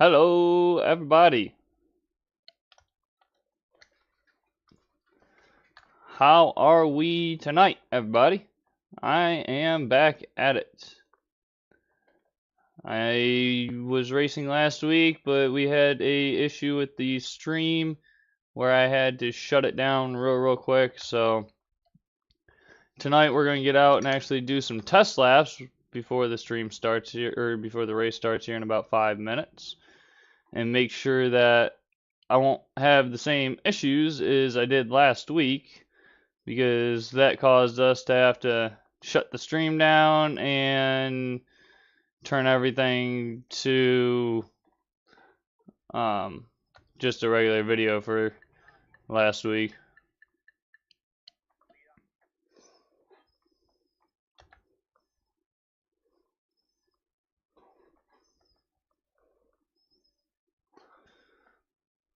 Hello, everybody. How are we tonight, everybody? I am back at it. I was racing last week, but we had a issue with the stream where I had to shut it down real quick. So tonight we're going to get out and actually do some test laps before the stream starts here, or before the race starts here in about 5 minutes, and make sure that I won't have the same issues as I did last week, because that caused us to have to shut the stream down and turn everything to just a regular video for last week.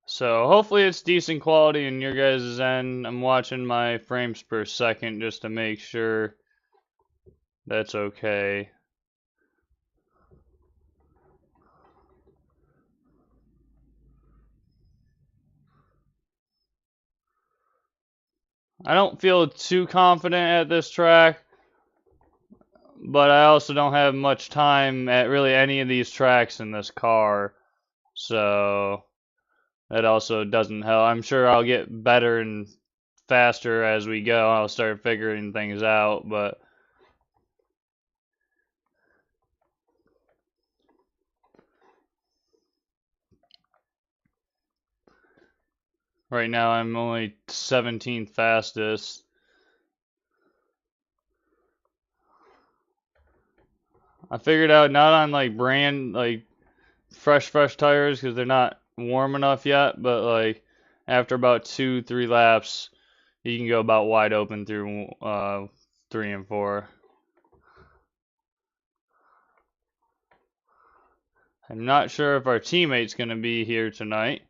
So hopefully it's decent quality in your guys' end. I'm watching my frames per second just to make sure that's okay. I don't feel too confident at this track, but I also don't have much time at really any of these tracks in this car, so that also doesn't help. I'm sure I'll get better and faster as we go. I'll start figuring things out, but right now I'm only 17th fastest. I figured out not on like fresh tires because they're not warm enough yet, but like after about 2-3 laps you can go about wide open through 3 and 4. I'm not sure if our teammate's going to be here tonight.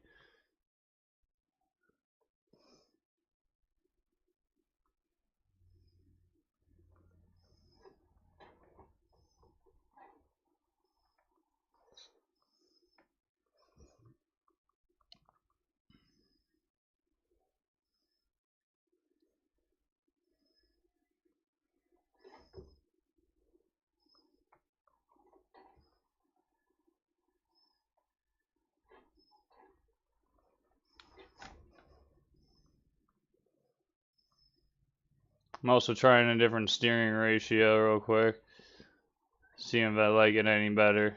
I'm also trying a different steering ratio real quick. See if I like it any better.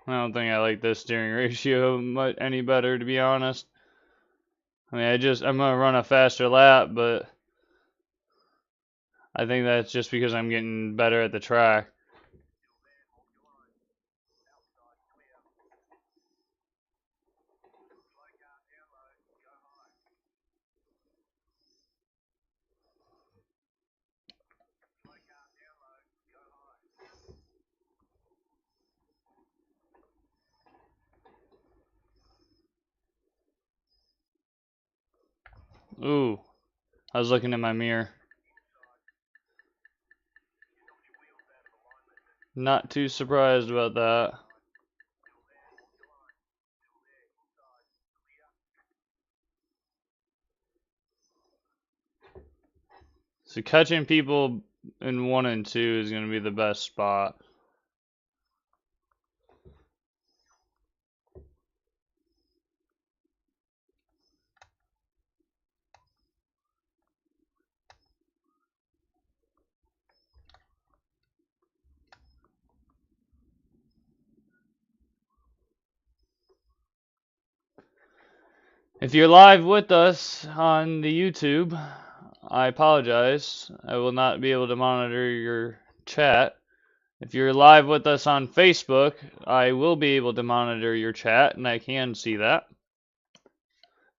I don't think I like this steering ratio much any better, to be honest. I mean, I'm gonna run a faster lap, but I think that's just because I'm getting better at the track. Ooh, I was looking in my mirror. Not too surprised about that. So catching people in 1 and 2 is going to be the best spot. If you're live with us on the YouTube, I apologize. I will not be able to monitor your chat. If you're live with us on Facebook, I will be able to monitor your chat, and I can see that.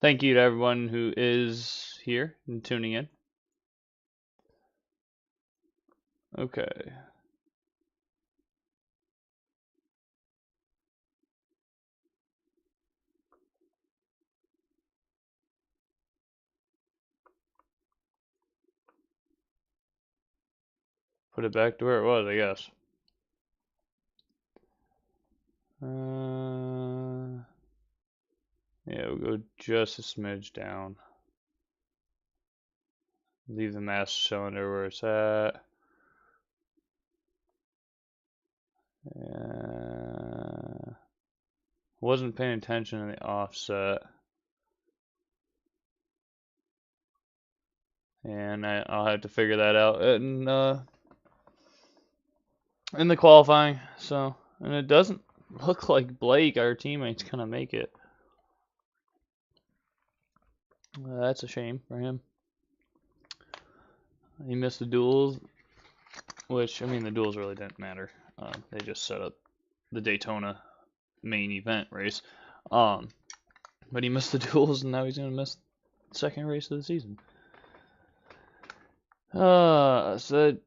Thank you to everyone who is here and tuning in. Okay. Put it back to where it was, I guess. Yeah, we'll go just a smidge down. Leave the master cylinder where it's at. Wasn't paying attention to the offset. And I'll have to figure that out in the qualifying. So, and it doesn't look like Blake, our teammate's gonna make it. That's a shame for him. He missed the duels, which, I mean, the duels really didn't matter. They just set up the Daytona main event race. But he missed the duels, and now he's gonna miss the second race of the season. So that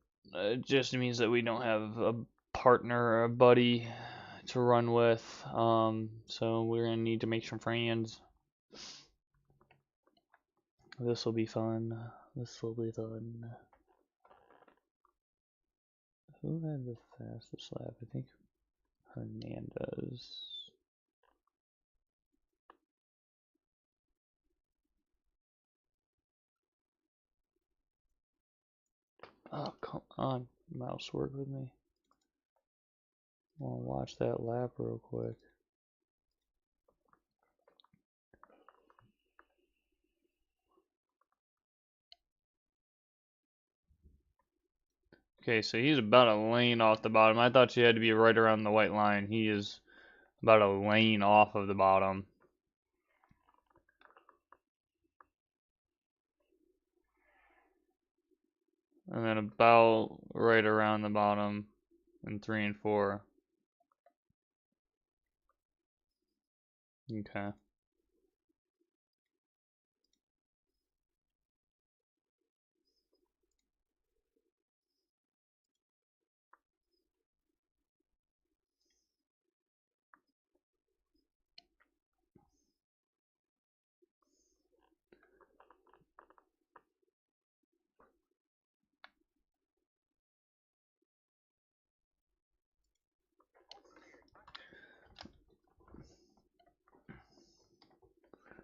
just means that we don't have a partner or a buddy to run with. So we're gonna need to make some friends. This will be fun. This will be fun. Who had the fastest lap? I think Hernandez. Oh, come on, mouse, work with me. I want to watch that lap real quick. Okay, so he's about a lane off the bottom. I thought you had to be right around the white line. He is about a lane off of the bottom. And then about right around the bottom in 3 and 4. Okay.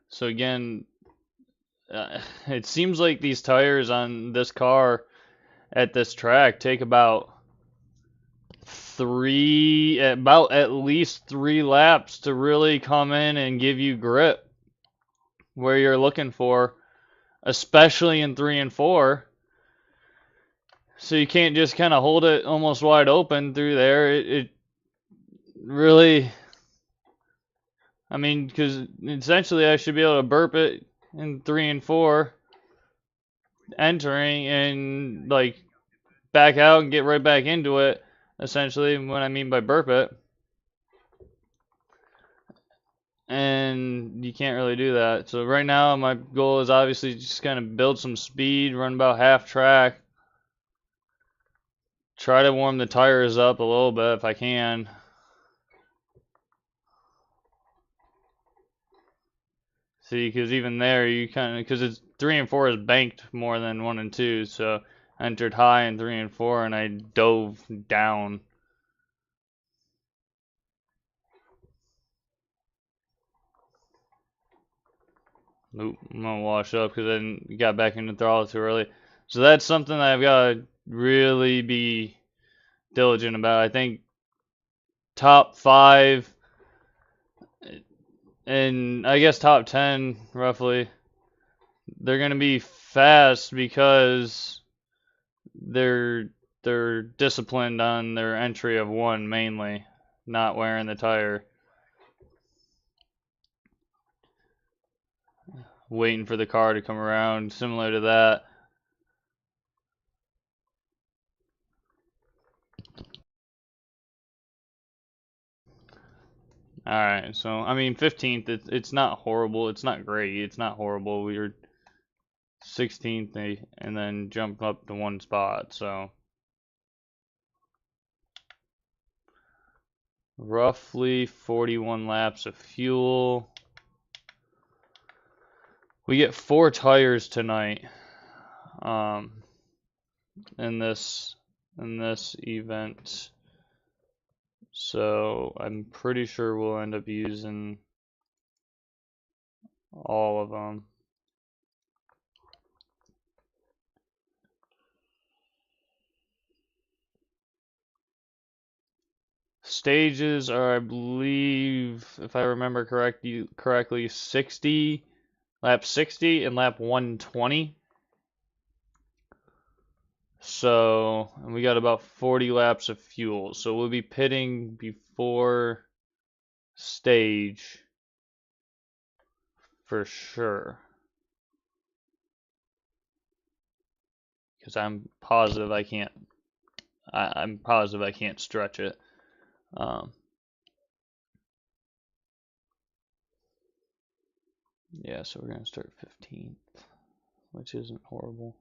So again, it seems like these tires on this car at this track take about at least 3 laps to really come in and give you grip where you're looking for, especially in 3 and 4. So you can't just kind of hold it almost wide open through there. It really, I mean, because essentially I should be able to burp it in 3 and 4, entering and like back out and get right back into it. Essentially, what I mean by burp it. And you can't really do that. So right now my goal is obviously just kind of build some speed, run about half track, try to warm the tires up a little bit if I can. See, because even there you kind of, because it's 3 and 4 is banked more than 1 and 2, so I entered high in 3 and 4 and I dove down. Oop, I'm gonna wash up because I didn't got back into throttle too early. So that's something that I've got to really be diligent about. I think top 5 and I guess top 10 roughly, they're gonna be fast because they're disciplined on their entry of 1 mainly, not wearing the tire, waiting for the car to come around, similar to that. Alright, so, I mean, 15th, it's not horrible. It's not great. It's not horrible. We were 16th and then jumped up to one spot, so. Roughly 41 laps of fuel. We get 4 tires tonight in this event. So I'm pretty sure we'll end up using all of them. Stages are, I believe, if I remember correctly, 60, lap 60 and lap 120. So, and we got about 40 laps of fuel. So we'll be pitting before stage for sure. Because I'm positive I can't. I'm positive I can't stretch it. Yeah, so we're gonna start 15th, which isn't horrible.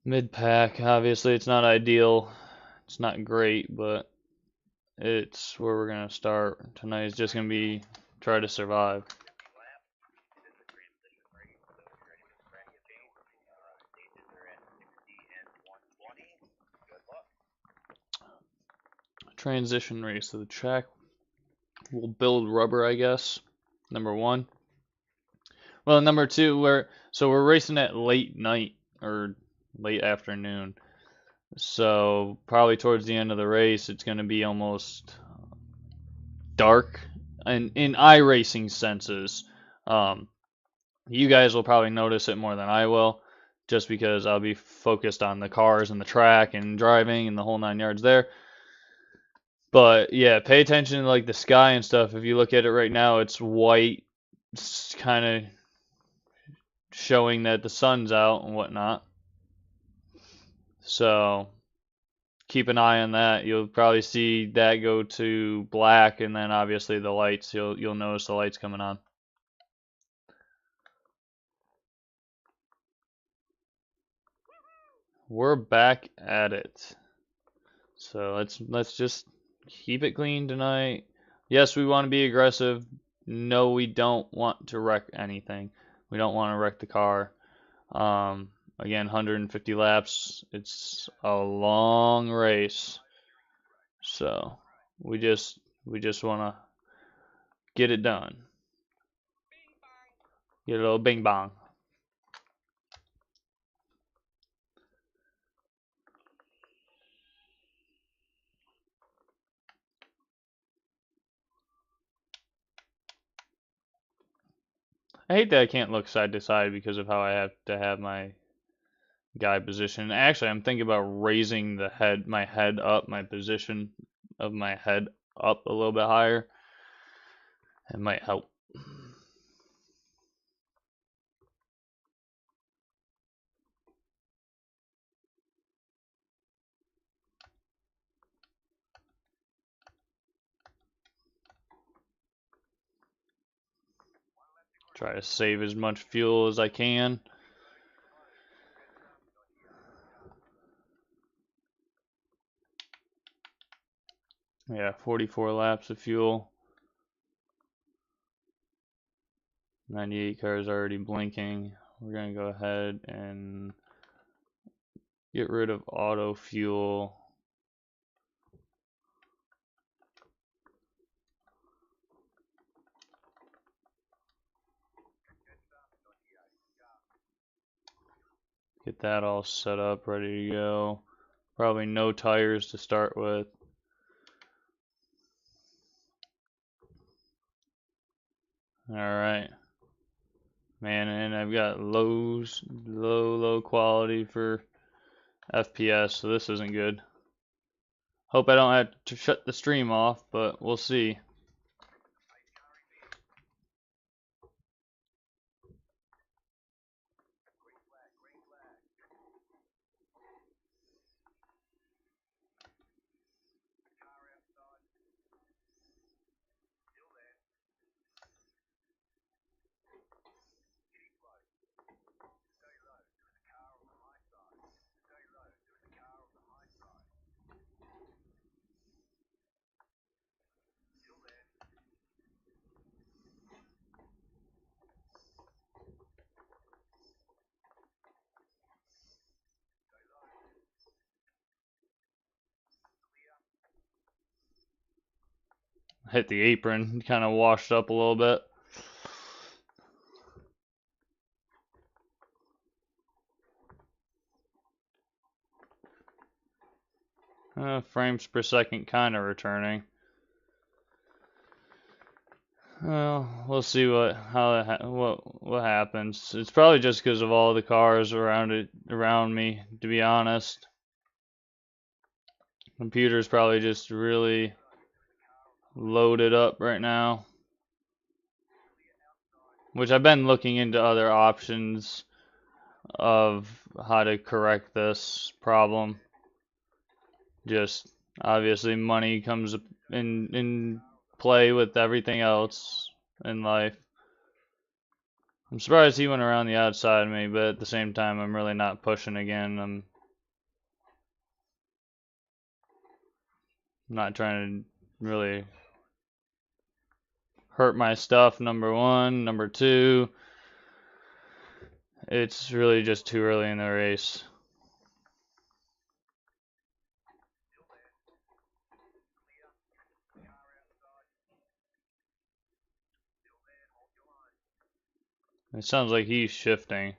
Mid-pack, obviously it's not ideal. It's not great, but it's where we're gonna start. Tonight is just gonna be try to survive. Transition race to the track. We'll build rubber, I guess. Number 1. Well, number 2, we're racing at late night or late afternoon. So probably towards the end of the race, it's going to be almost dark. And in iRacing senses, you guys will probably notice it more than I will, just because I'll be focused on the cars and the track and driving and the whole 9 yards there. But yeah, pay attention to like the sky and stuff. If you look at it right now, it's white. It's kind of showing that the sun's out and whatnot. So keep an eye on that. You'll probably see that go to black, and then obviously the lights. You'll notice the lights coming on. We're back at it. So let's just keep it clean tonight. Yes, we want to be aggressive. No, we don't want to wreck anything. We don't want to wreck the car. Again, 150 laps. It's a long race. So we just want to get it done. Get a little bing bong. I hate that I can't look side to side because of how I have to have my guy position. Actually, I'm thinking about raising my head up, my position of my head up a little bit higher. It might help. Try to save as much fuel as I can. Yeah, 44 laps of fuel. 98 cars already blinking. We're going to go ahead and get rid of auto fuel. Get that all set up, ready to go. Probably no tires to start with. Alright. Man, and I've got low quality for FPS, so this isn't good. Hope I don't have to shut the stream off, but we'll see. hit the apron, kind of washed up a little bit. Frames per second kind of returning. Well, we'll see what happens. It's probably just because of all the cars around me, to be honest. Computer's probably just really loaded up right now. Which I've been looking into other options of how to correct this problem. Just obviously money comes in play with everything else in life. I'm surprised he went around the outside of me, but at the same time I'm really not pushing again. I'm not trying to really hurt my stuff, number one. Number two, it's really just too early in the race. It sounds like he's shifting.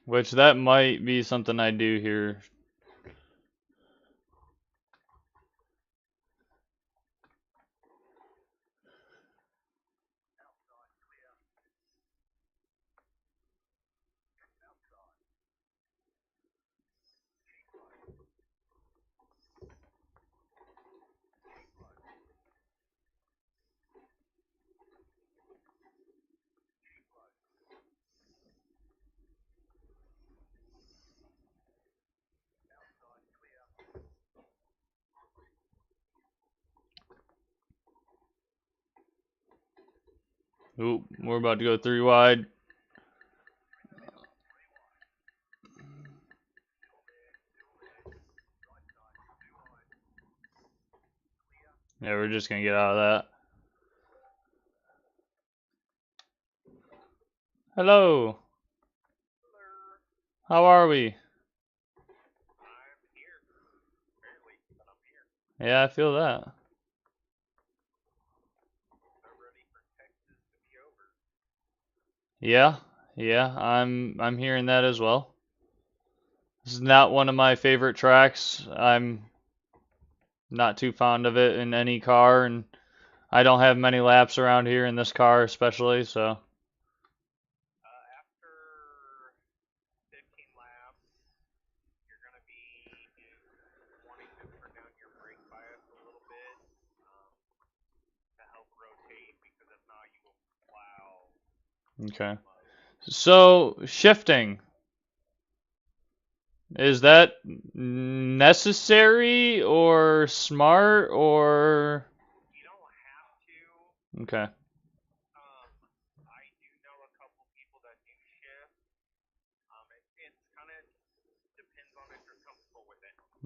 Which that might be something I do here. Oop, we're about to go 3 wide. Yeah, we're just gonna get out of that. Hello. How are we? Yeah, I feel that. Yeah, yeah, I'm hearing that as well. This is not one of my favorite tracks. I'm not too fond of it in any car, and I don't have many laps around here in this car especially, so. Okay. So, shifting. Is that necessary or smart or? Okay.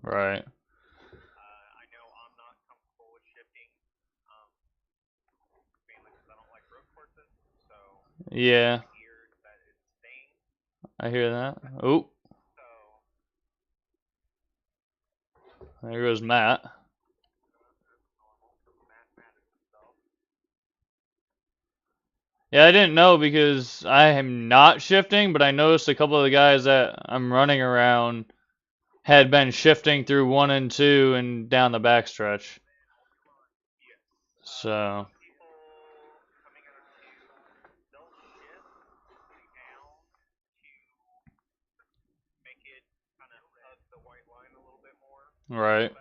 Right. Yeah, I hear that. Oh, there goes Matt. Yeah, I didn't know because I am not shifting, but I noticed a couple of the guys that I'm running around had been shifting through 1 and 2 and down the backstretch. So, right.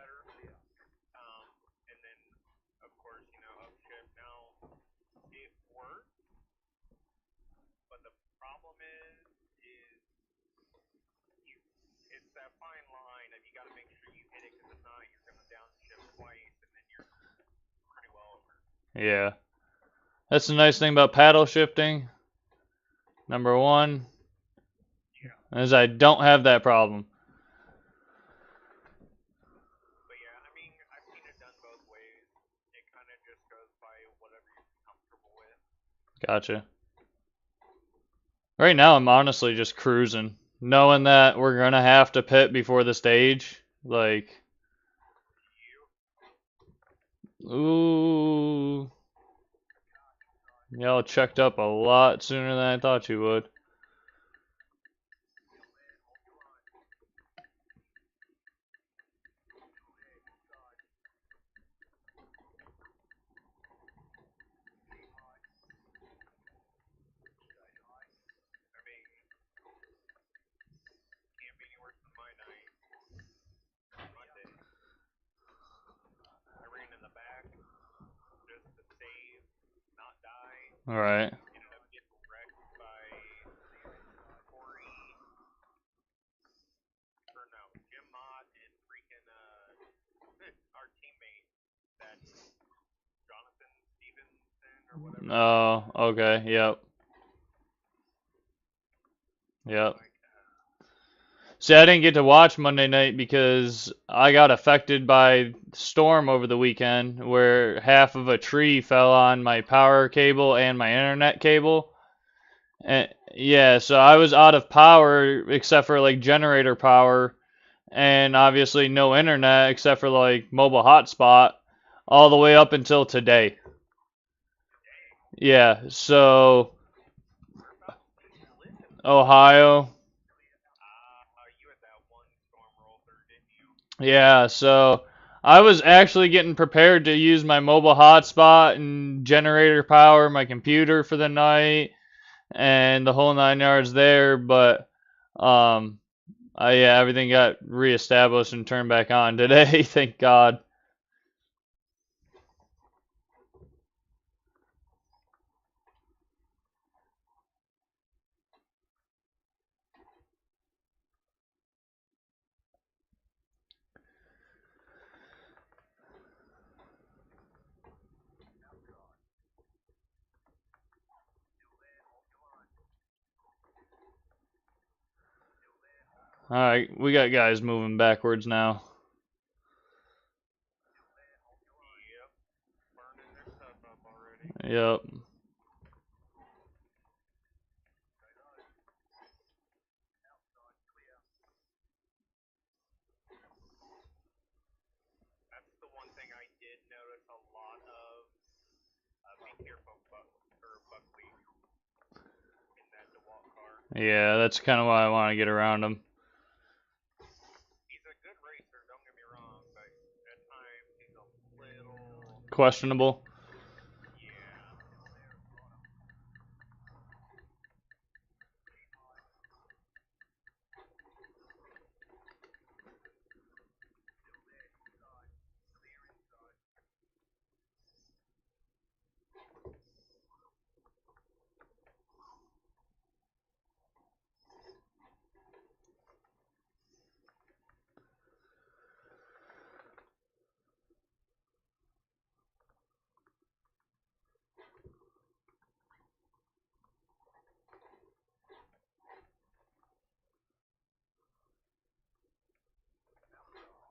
Yeah. That's the nice thing about paddle shifting. Number one is I don't have that problem. Gotcha. Right now, I'm honestly just cruising, knowing that we're gonna have to pit before the stage. Like, ooh, y'all checked up a lot sooner than I thought you would. All right. Oh, okay. Yep. Yep. See, I didn't get to watch Monday night because I got affected by storm over the weekend where half of a tree fell on my power cable and my internet cable. And yeah, so I was out of power except for like generator power and obviously no internet except for like mobile hotspot all the way up until today. Yeah, so Ohio. Yeah, so I was actually getting prepared to use my mobile hotspot and generator power my computer for the night and the whole 9 yards there, but um yeah, everything got reestablished and turned back on today, thank God. All right, we got guys moving backwards now. Yep. Yeah, that's kind of why I want to get around him. Questionable.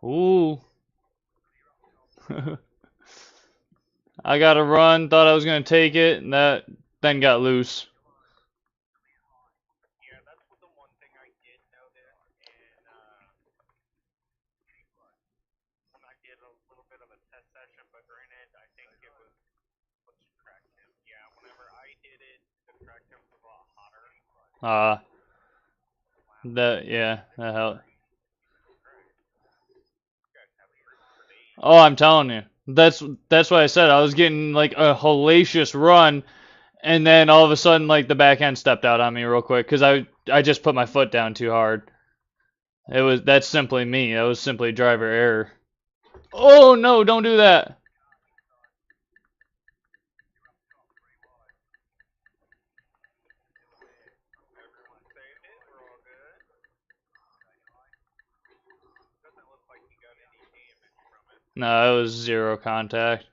Ooh. I got to run, thought I was going to take it, and that then got loose. Uh, yeah, that helped. Oh, I'm telling you. That's what I said. I was getting like a hellacious run, and then all of a sudden, like the back end stepped out on me real quick because I just put my foot down too hard. That's simply me. That was simply driver error. Oh no! Don't do that. No, it was zero contact.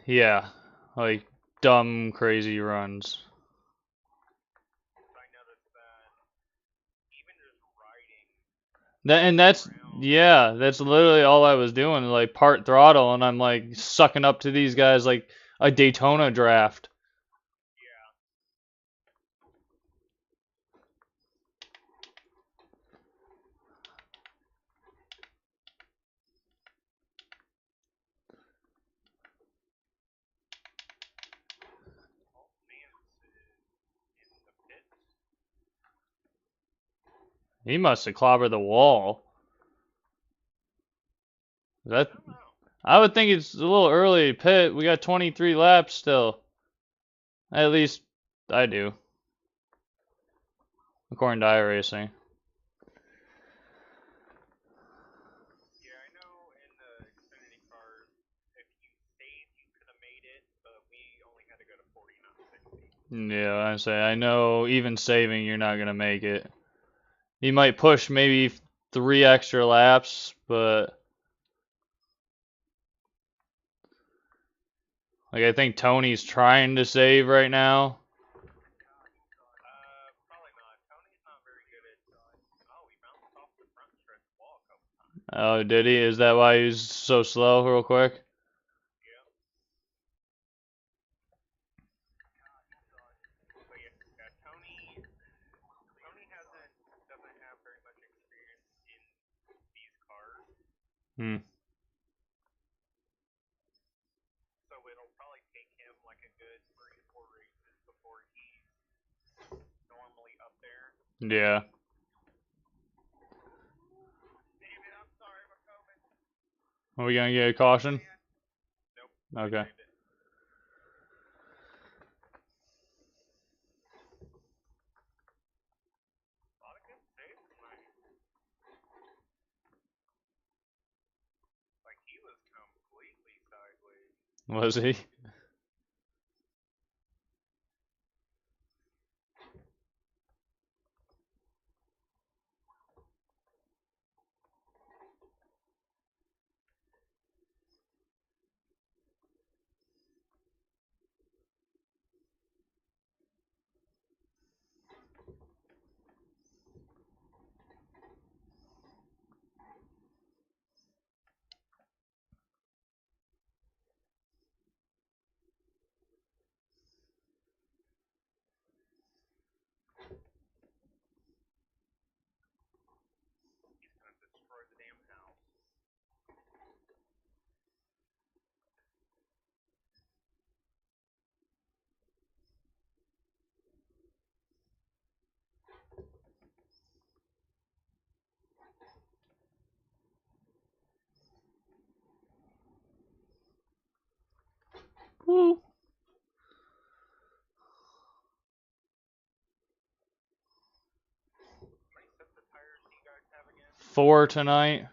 Yeah, like dumb, crazy runs. That's literally all I was doing, like part throttle, and I'm like sucking up to these guys like a Daytona draft. He must have clobbered the wall. That I would think it's a little early to pit. We got 23 laps still. At least I do, according to iRacing. Yeah, I say I know even saving you're not gonna make it. You might push maybe 3 extra laps, but like I think Tony's trying to save right now. Oh, did he? Is that why he's so slow real quick? Hmm. Yeah. Are we gonna get a caution? Okay. Was he? Woo. 4 tonight.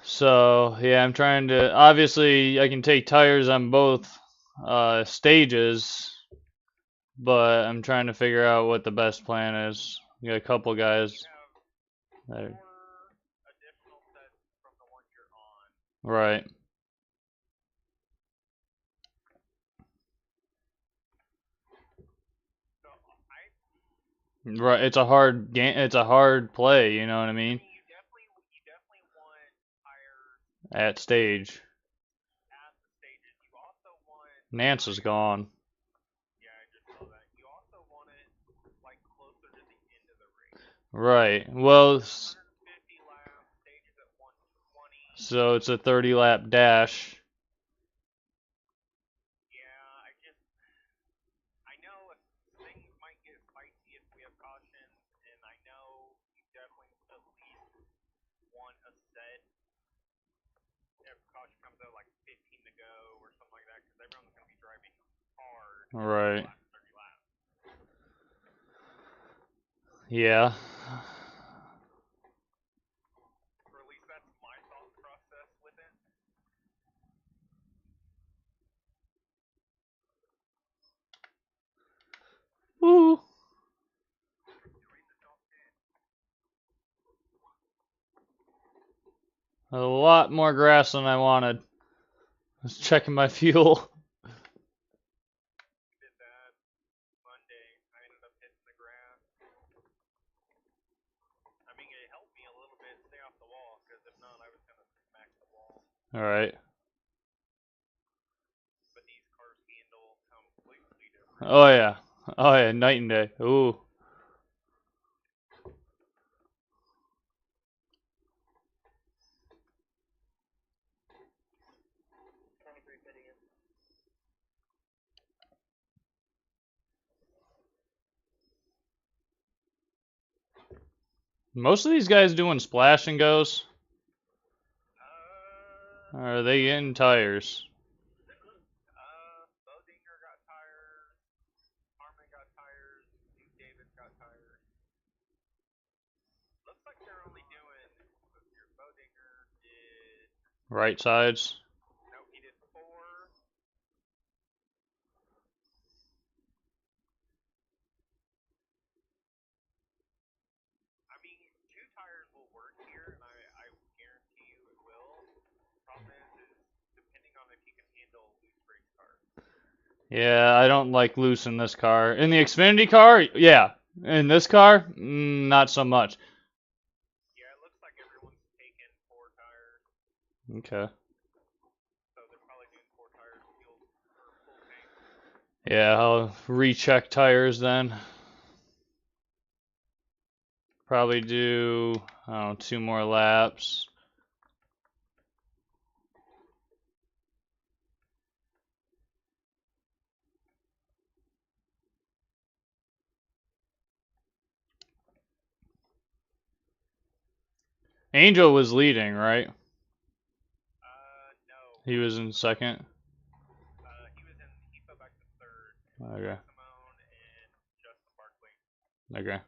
So yeah, I'm trying to. Obviously, I can take tires on both stages, but I'm trying to figure out what the best plan is. We got a couple guys. Right. Right. It's a hard game. It's a hard play. You know what I mean? At stage. Nance is gone. Right. Well, so it's a 30 lap dash. Right. Yeah. Woo. A lot more grass than I wanted. I was checking my fuel. Did that Monday. I ended up hitting the grass. I mean, it helped me a little bit stay off the wall, because if not, I was going to smack the wall. Alright. But these cars handle completely different. Oh yeah. Oh yeah, night and day. Ooh. Most of these guys doing splash and goes. Or are they getting tires? Bodinger got tires. Harmon got tires. Steve Davis got tires. Looks like they're only doing. Your Bodinger did. Right sides. No, he did 4. I mean, 2 tires will work here, and I guarantee you it will. Problem is depending on if you can handle loose brakes cars. Yeah, I don't like loose in this car. In the Xfinity car, yeah. In this car, not so much. Yeah, it looks like everyone's taking 4 tires. Okay. So they're probably doing 4 tires full tank. Yeah, I'll recheck tires then. Probably do, I don't know, 2 more laps. Angel was leading, right? No. He was in second. He fell back to 3rd. Okay. Simone and Justin Barkley. Okay.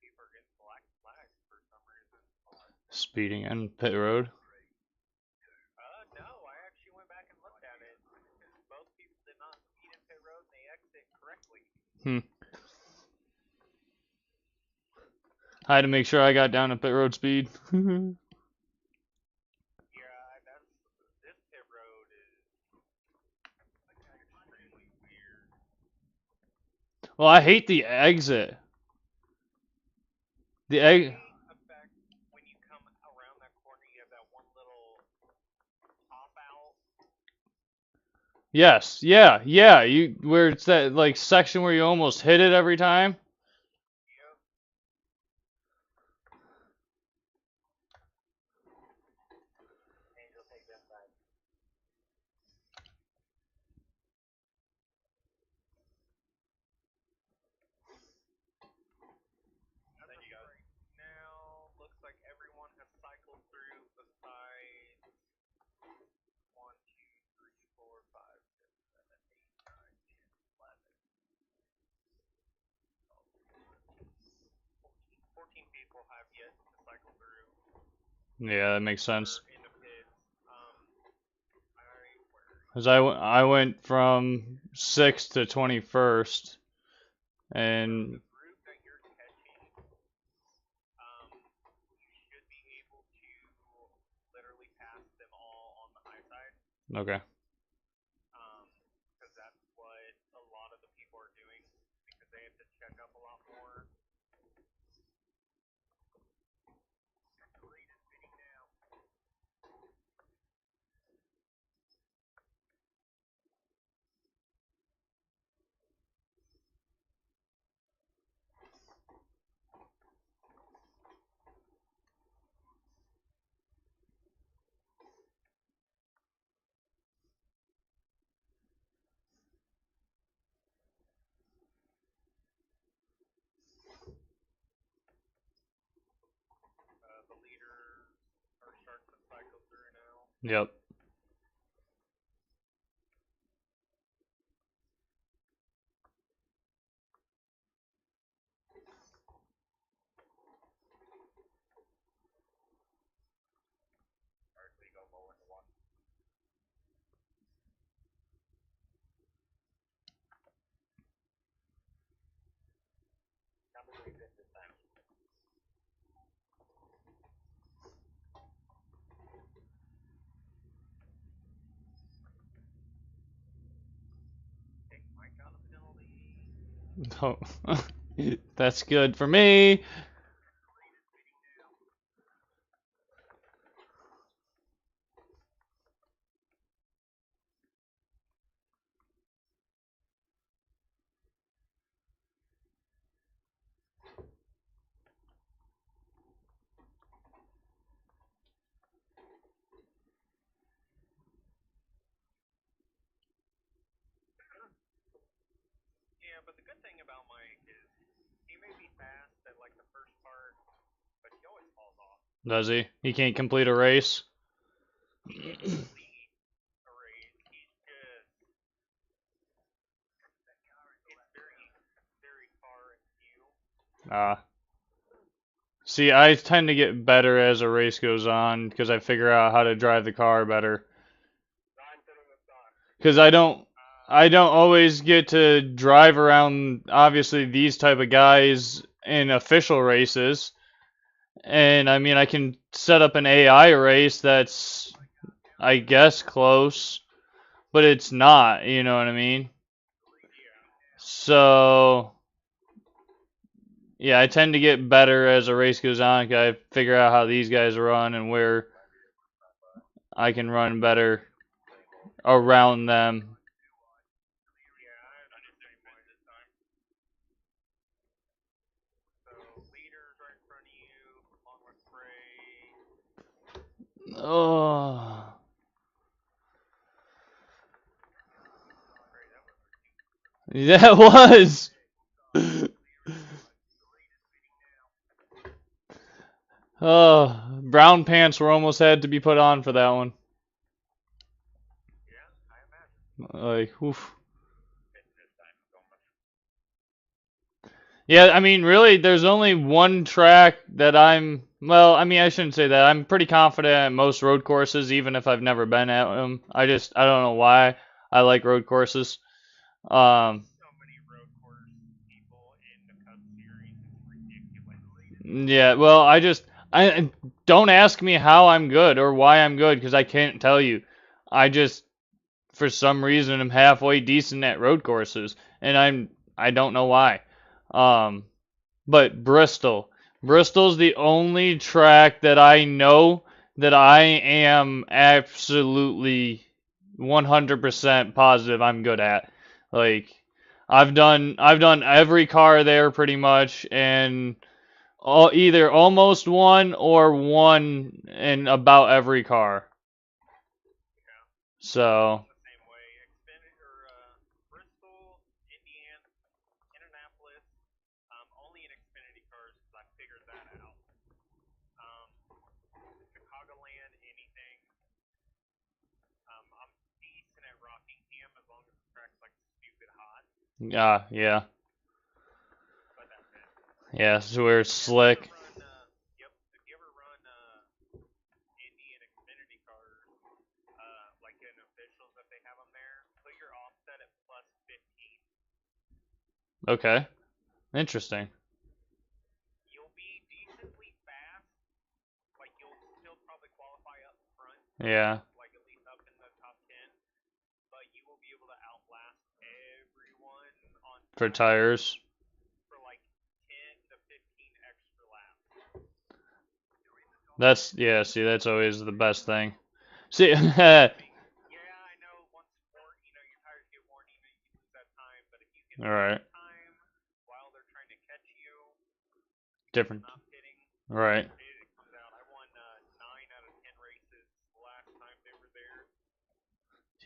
People are getting black flags for some reason. Speeding in pit road. No, I actually went back and looked at it. Both people did not speed in pit road and they exit correctly. I had to make sure I got down to pit road speed. Yeah, this pit road is extremely weird. Well, I hate the exit. The egg. Effect when you come around that corner, you have that one little pop out. Yes, yeah, yeah. You where it's that like section where you almost hit it every time. Yep. Angel, take that side. Thank you guys. Now looks like everyone has cycled through besides 1, 2, 3, 4, 5, 6, 7, 8, 9, 10, 11. 14 people have yet to cycle through. Yeah, that makes sense. In the pits. Cause I went from 6th to 21st, and the group that you're catching, you should be able to literally pass them all on the high side. okay. Because that's what a lot of the people are doing, because they have to check up a lot more. Green is fitting now. Yep. Alright, so you go low into one. Number 3 fit this time. Take my gun penalty. Oh. That's good for me. Yeah, but the good thing about Mike is he may be fast at like the first part, but he always falls off. Does he? He can't complete a race? He can't complete a race. He's just it's very far and few. Ah. See, I tend to get better as a race goes on because I figure out how to drive the car better. Because I don't always get to drive around obviously these type of guys in official races. And I mean I can set up an AI race that's I guess close, but it's not, you know what I mean? So yeah, I tend to get better as the race goes on 'cause I figure out how these guys run and where I can run better around them. So leaders right in front of you, along with Frey. Oh. That was. Oh, brown pants were almost had to be put on for that one. Yeah, I imagine. Like, oof. This time going. Yeah, I mean, really, there's only one track that well, I mean, I shouldn't say that. I'm pretty confident at most road courses, even if I've never been at them. I don't know why I like road courses. Um, So many road course people in the Cup Series. It's ridiculous. yeah, well, I don't ask me how I'm good or why I'm good because I can't tell you. I just, for some reason, am halfway decent at road courses, and I don't know why. Um, But Bristol's the only track that I know that I am absolutely 100% positive I'm good at. Like I've done every car there pretty much and either almost won or won in about every car. Yeah. So, The same way. Bristol, Indiana, Indianapolis, only in Xfinity cars because I figured that out. Um, Chicagoland, anything. I'm decent at Rockingham as long as the track's like stupid hot, yeah. but that's it. Yeah, so we're If you ever slick. run, if you ever run Indy and Xfinity cars, like in officials that they have them there, put your offset at plus 15. Okay. Interesting. You'll be decently fast. Like you'll still probably qualify up front, Yeah, like at least up in the top 10. But you will be able to outlast everyone on for tires tires. for like 10 to 15 extra laps. Yeah, see, that's always the best thing. See, I mean, yeah, I know one sport, your tires get worn even if you lose that time, but if you can all save right, time while they're trying to catch you because they're different, not pitting, right. it comes out. I won 9 out of 10 races last time they were there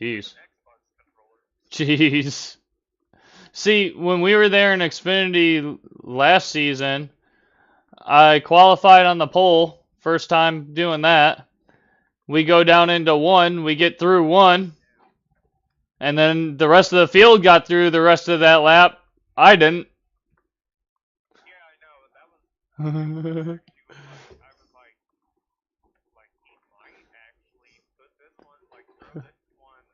with Jeez. an Xbox controller. Jeez. See, when we were there in Xfinity last season, I qualified on the pole, first time doing that, We go down into one, we get through one, and then the rest of the field got through the rest of that lap. I didn't. Yeah, I know. That was actually was like I was like he might actually put this one like throw this one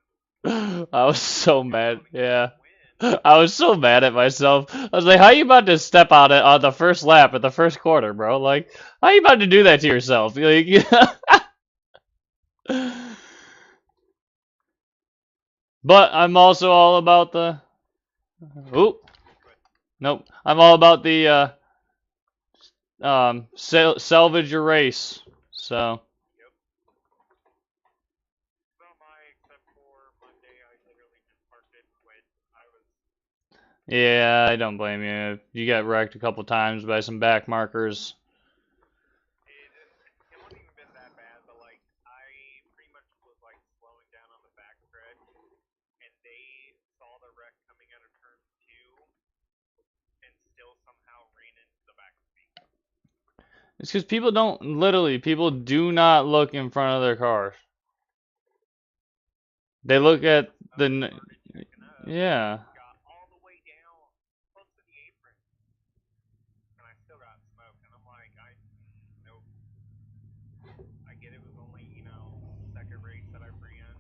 I was so just mad. so to get Yeah. the win. I was so mad at myself. I was like, how you about to step on it on the first lap at the first quarter, bro? Like, how you about to do that to yourself? Like, but I'm also all about the. Oop. But Nope. I'm all about the salvage your race. So yep. So my except for Monday, I literally just parked it when I was. yeah, I don't blame you. You got wrecked a couple times by some back markers. It wasn't even been that bad, but like I pretty much was like slowing down on the back stretch, and they saw the wreck coming out of turn two, and still somehow ran into the back of me. It's because people don't literally. People do not look in front of their cars. They look at I the. started checking up, Yeah. got all the way down close to the apron, and I still got smoked. And I'm like, nope. I get it was only second race that I ran,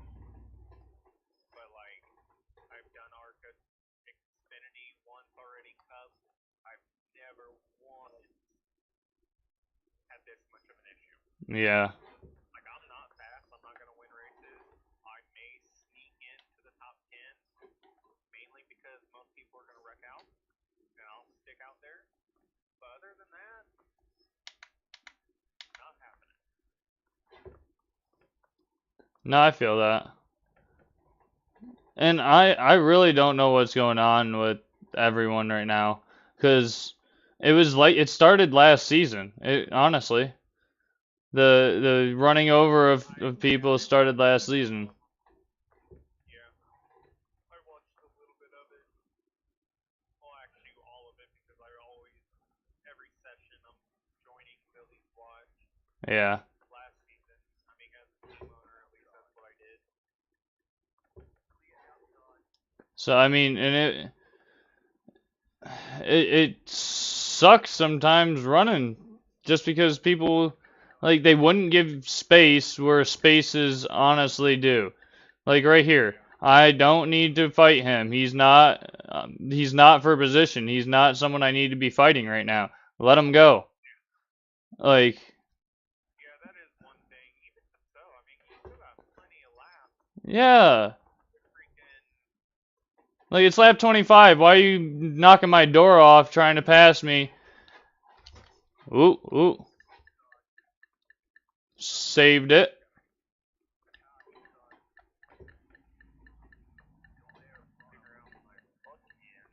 but like I've done ARCA Xfinity once already, Cup. I've never once had this much of an issue. Yeah. Like I'm not fast. I'm not gonna win races. I may sneak into the top 10, mainly because most people are gonna wreck out, and I'll stick out there. But other than that, not happening. No, I feel that. And I really don't know what's going on with everyone right now, cause it was like it started last season. It honestly, the running over of Yeah, people started last season. yeah. I watched a little bit of it. Well, actually, all of it because I always every session I'm joining to at least watch. Yeah. Last season, I mean, as a team owner, at least that's what I did. So I mean, and it sucks sometimes running just because people like they wouldn't give space where spaces honestly do. Like right here, Yeah, I don't need to fight him. He's not for position. He's not someone I need to be fighting right now. Let him go. Like, yeah, that is one thing. Even so, I mean, you still got plenty of laps. yeah. The freaking Like it's lap 25. Why are you knocking my door off trying to pass me? Ooh, ooh. Saved it. figure out my fucking.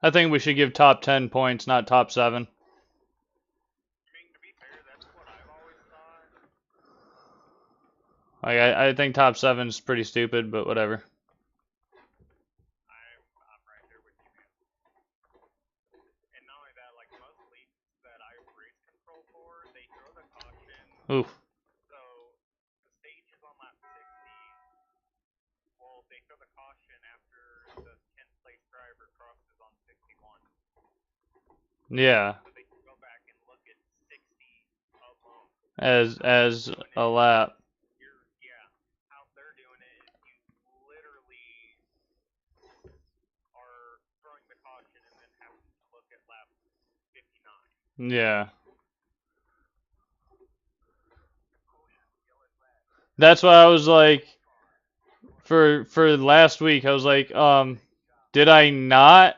I think we should give top 10 points, not top 7. I mean, to be fair, that's what I've always thought. Like, I think top 7 is pretty stupid, but whatever. I'm right there with you, man. And not only that, like most leagues that I race control for, they throw the caution. Oof. So the stage is on lap 60. Well, they throw the caution after the 10th place driver crosses on 61. Yeah. So they can go back and look at 60 alone. As a lap. Yeah, how they're doing it is you literally are throwing the caution and then having to look at lap 59. Yeah. That's why I was like, for last week, I was like, did I not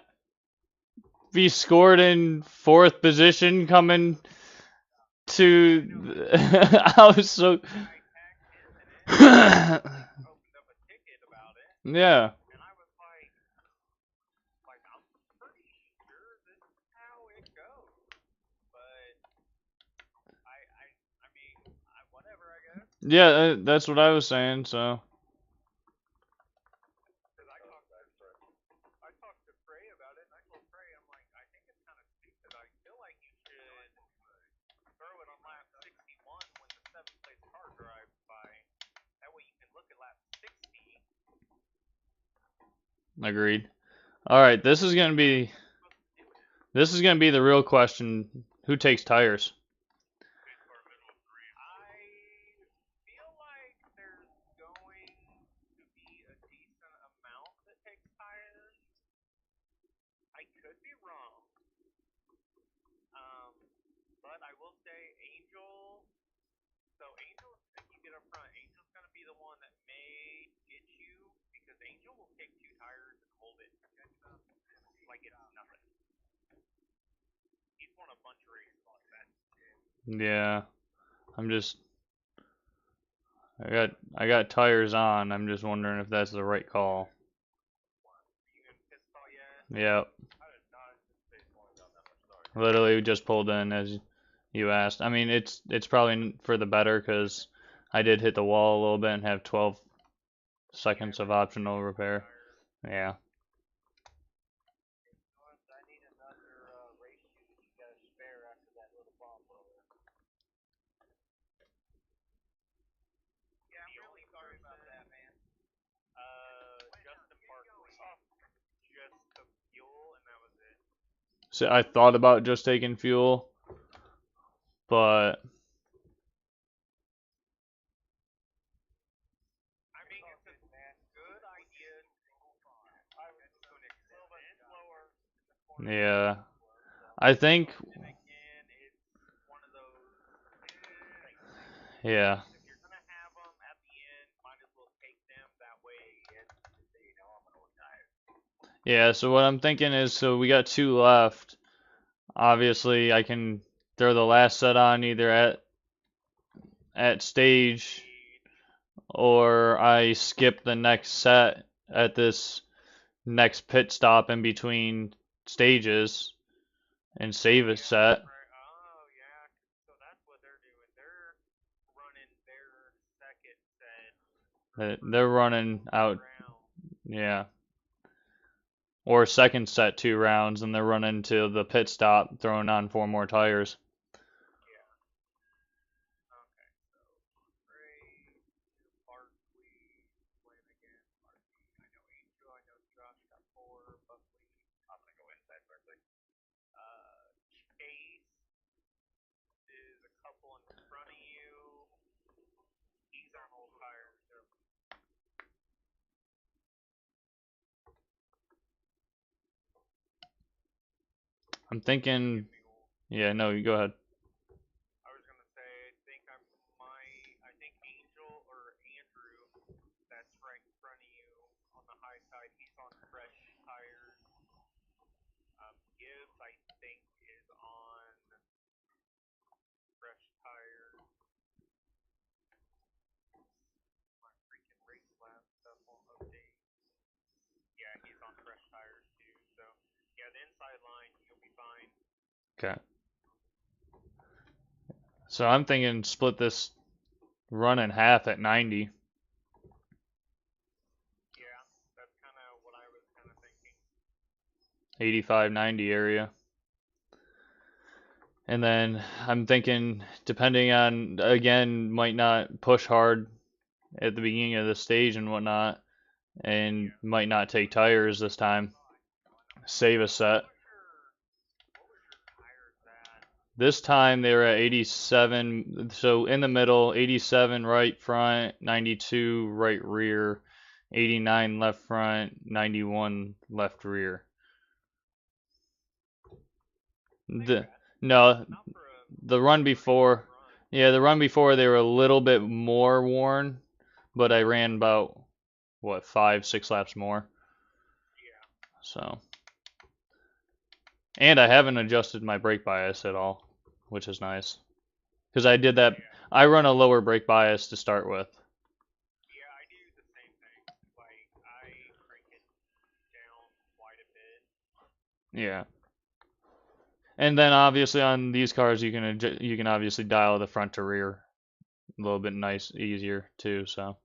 be scored in fourth position coming to? I was so. I hacked into it and opened up a ticket about it, Yeah. and I was like I'm pretty sure this is how it goes. But I, I mean, whatever, I guess. Yeah, that's what I was saying. So. Because I talked to Trey about it, and I told Trey, I'm like, I think it's kind of stupid. I feel like you should throw it on lap 61 when the seventh place car drives by. That way you can look at lap 60. Agreed. All right, this is gonna be the real question. Who takes tires? I feel like there's going to be a decent amount that takes tires. I could be wrong. Um, but I will say Angel. So Angel, if you get up front, Angel's gonna be the one that may get you because Angel will take two tires and hold it like it's nothing. He's won a bunch of races like that. Yeah, I'm just I got tires on. I'm just wondering if that's the right call. You in pit stall yet? Yep. Literally just pulled in as you asked. I mean, it's probably for the better because I did hit the wall a little bit and have 12 seconds of optional repair. Yeah. Yeah, I'm really sorry about that, man. Justin Parkley just took fuel and that was it. So I thought about just taking fuel, but I mean, it's a good idea to an extent. Slower in the corner. yeah, I think And again, it's one of those things. yeah. If you're gonna have them at the end, might as well take them. That way, I'm gonna retire. Yeah, so what I'm thinking is so we got two left. Obviously, I can throw the last set on either at stage or I skip the next set at this next pit stop in between stages and save a set. Oh yeah, so that's what they're doing. They're running their second set They're running out, round. yeah. Or second set 2 rounds and they're running to the pit stop, throwing on 4 more tires. Yeah. Okay. So Ray, Barkley, Flanagan, Marcy. I know Angel. I know Josh got four. Buckley. I'm gonna go inside Barkley. Chase is a couple in front of you. He's on old tires. So I'm thinking, yeah, no, you go ahead. I was gonna say, I think Angel or Andrew, that's right in front of you on the high side. He's on fresh tires. Gibbs, I think, is on fresh tires. My freaking race lab stuff won't update. Yeah, he's on fresh tires too. So yeah, the inside line, you'll be fine. Okay. So I'm thinking split this run in half at 90, Yeah, that's kind of what I was kind of thinking. 85, 90 area. And then I'm thinking, depending on, again, might not push hard at the beginning of the stage and whatnot, and might not take tires this time. Save a set. What was your tires at? This time they were at 87, so in the middle, 87 right front, 92 right rear, 89 left front, 91 left rear. The no, Not for a the run before, yeah, the run before they were a little bit more worn, but I ran about what 5, 6 laps more. Yeah. So, and I haven't adjusted my brake bias at all, which is nice because I did that. Yeah. I run a lower brake bias to start with. Yeah, I do the same thing. Like, I crank it down quite a bit. Yeah. And then obviously on these cars you can obviously dial the front to rear a little bit easier too, so.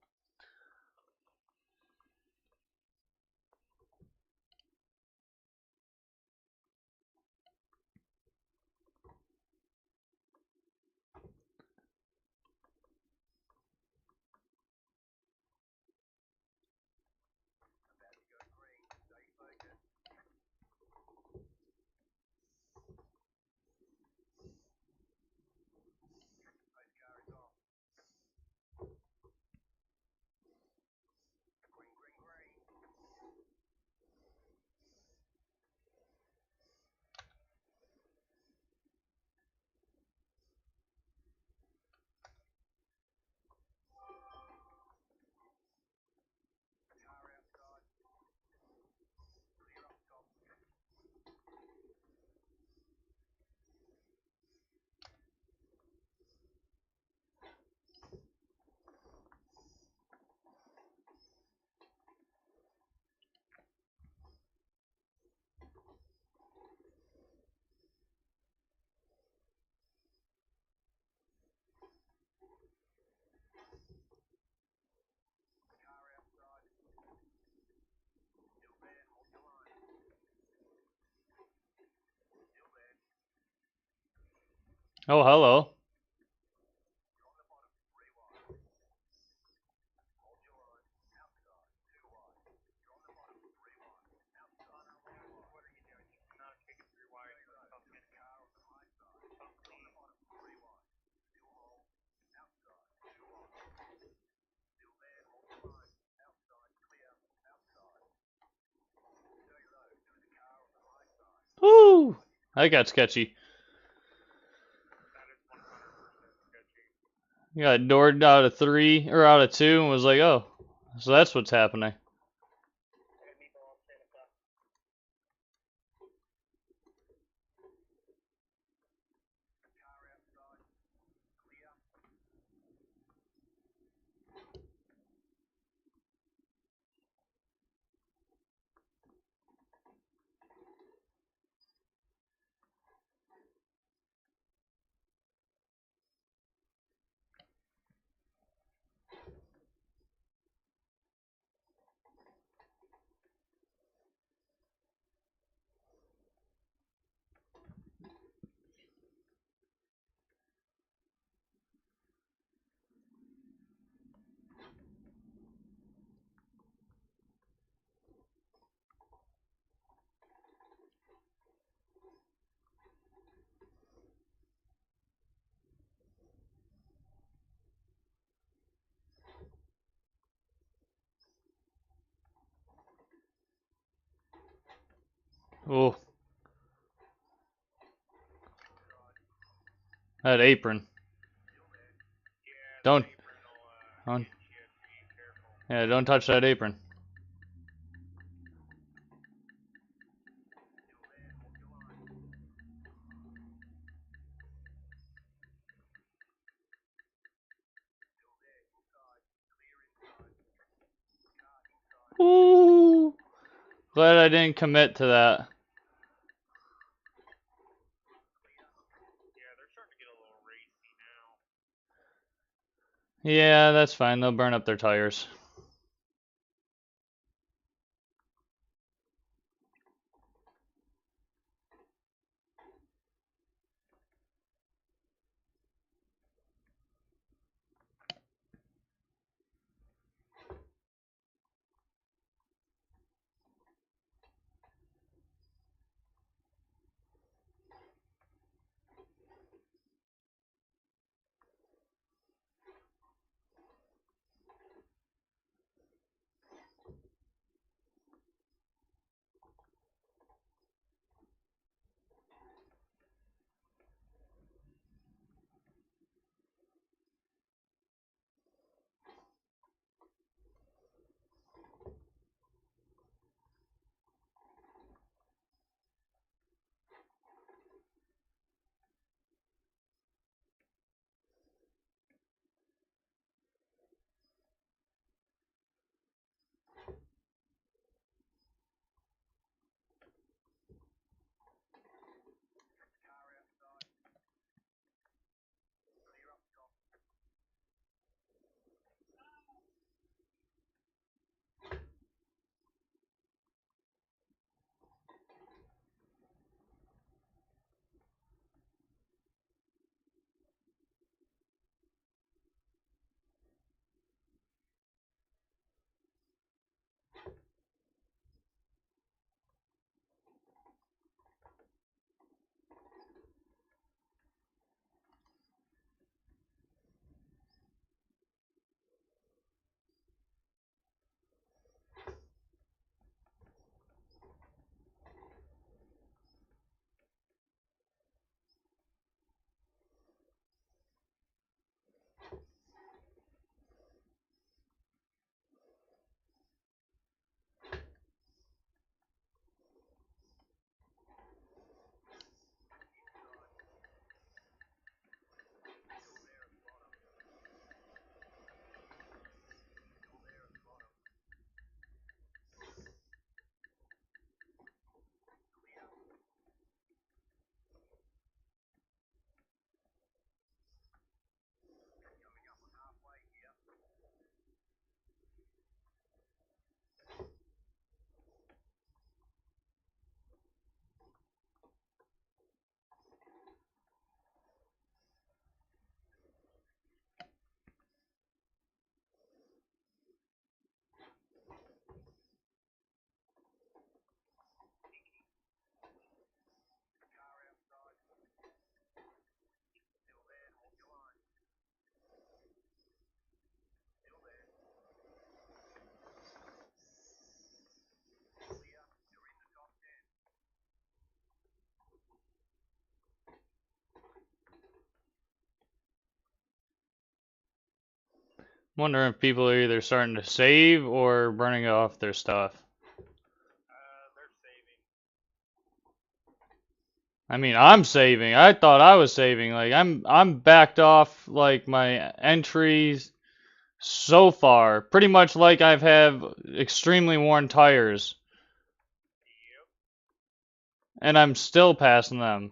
Oh, hello. What are you doing? You cannot kick it 3 wide for something. Something. Woo! That got sketchy. That is 100% sketchy. You got doored out of 3 or out of 2 and was like, oh, so that's what's happening. Oh, that apron. Yeah, that Don't, apron will don't, hit you. Be careful. yeah, don't touch that apron. Ooh, glad I didn't commit to that. Yeah, they're starting to get a little racy now. Yeah, that's fine. They'll burn up their tires. Wondering if people are either starting to save or burning off their stuff. They're saving. I mean, I'm saving. I thought I was saving. Like I'm backed off like my entries so far. Pretty much like I've have extremely worn tires Yep. and I'm still passing them.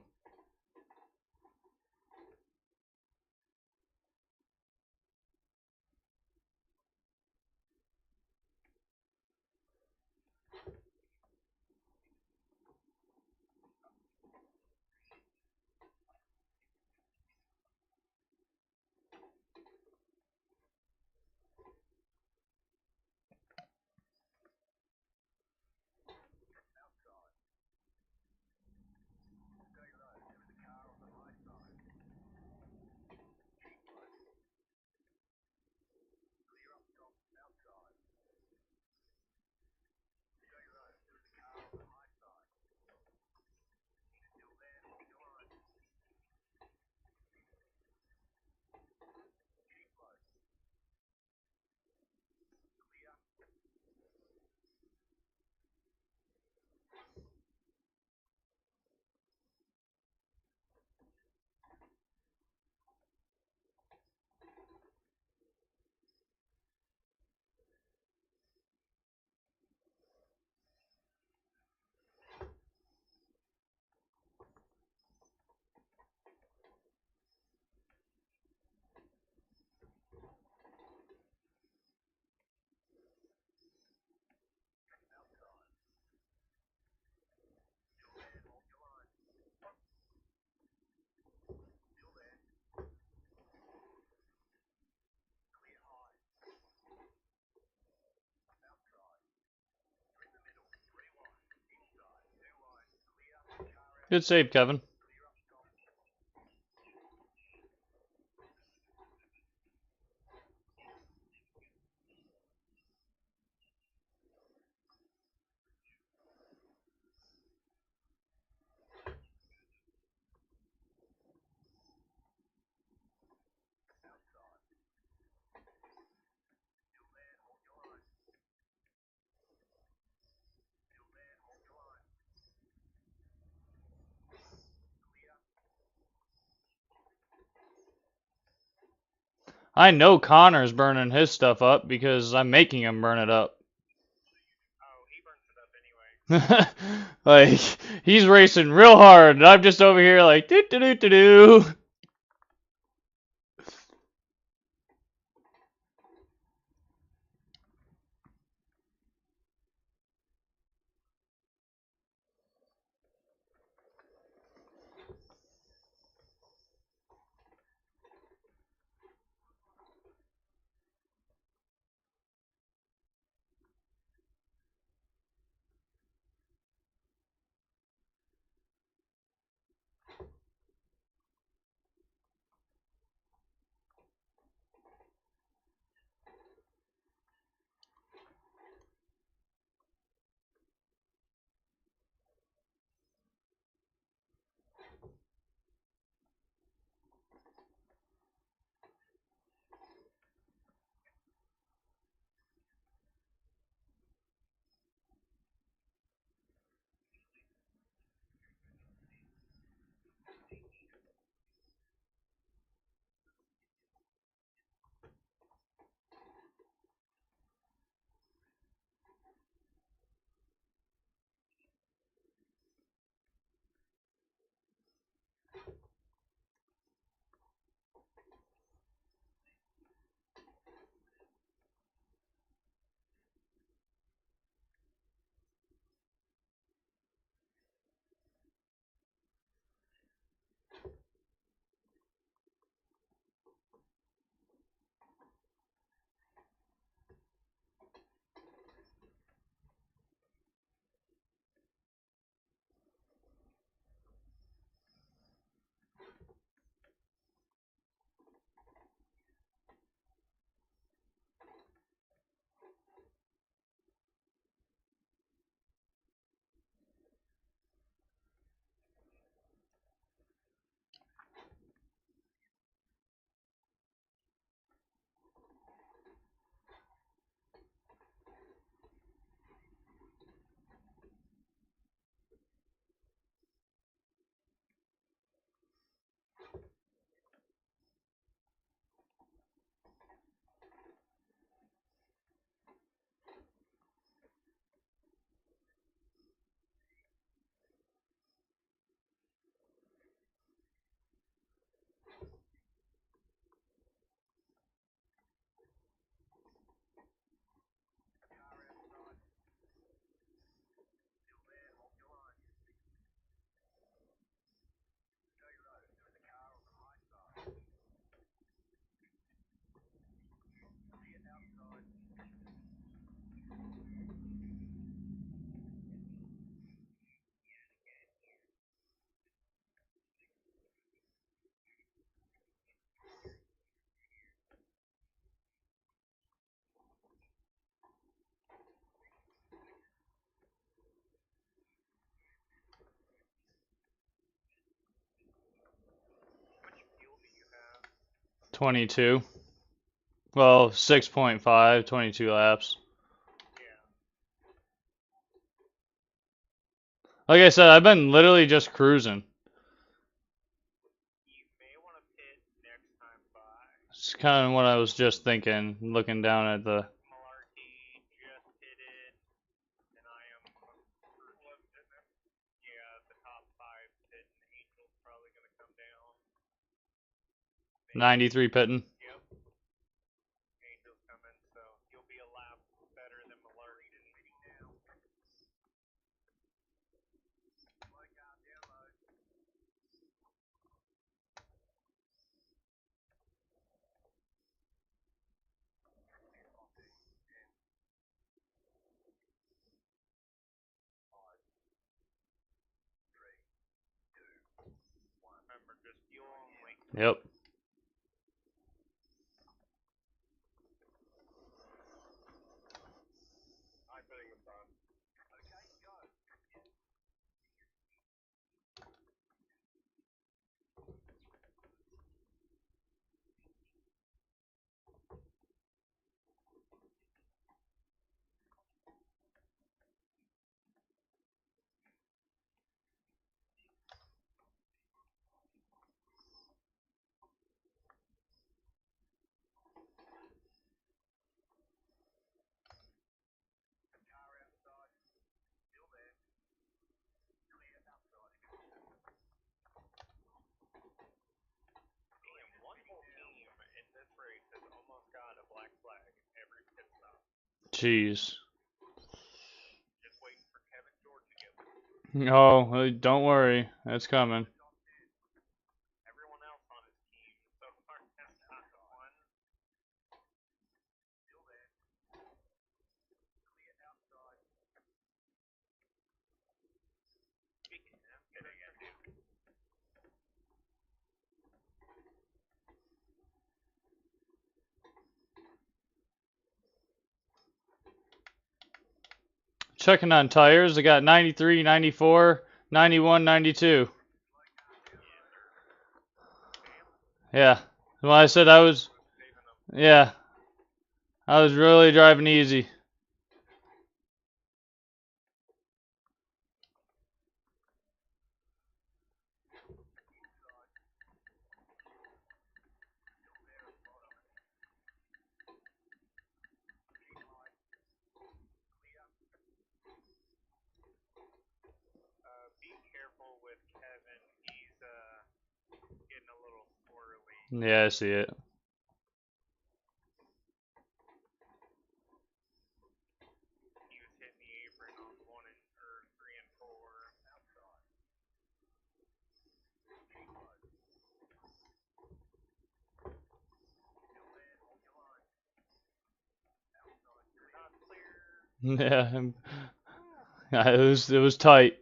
Good save, Kevin. I know Connor's burning his stuff up because I'm making him burn it up. Oh, he burns it up anyway. Like, he's racing real hard, and I'm just over here like, doo doo doo doo doo. 22. Well, 6.5, 22 laps. Yeah. Like I said, I've been literally just cruising. You may want to pit next time by. It's kind of what I was just thinking, looking down at the. Malarkey just pitted, and I am. Yeah, the top five pit, and Angel's probably going to come down. 93 pitting. Yep. Angel's coming, so you'll be a lap better than Malarkey. Remember, just fuel only. Yep. I'm putting this on. Damn, one whole team in this race has almost got a black flag every pit stop. Jeez. Just waiting for Kevin George to get one. Oh, don't worry, that's coming. Everyone else on his team so far has not one. Speaking of him, getting it, dude. Checking on tires, I got 93, 94, 91, 92. Yeah. Well, I said I was. Yeah. I was really driving easy. Be careful with Kevin. He's getting a little squirrely. Yeah, I see it. He was hitting the apron on 3 and 4. You're not clear. Yeah, it was tight.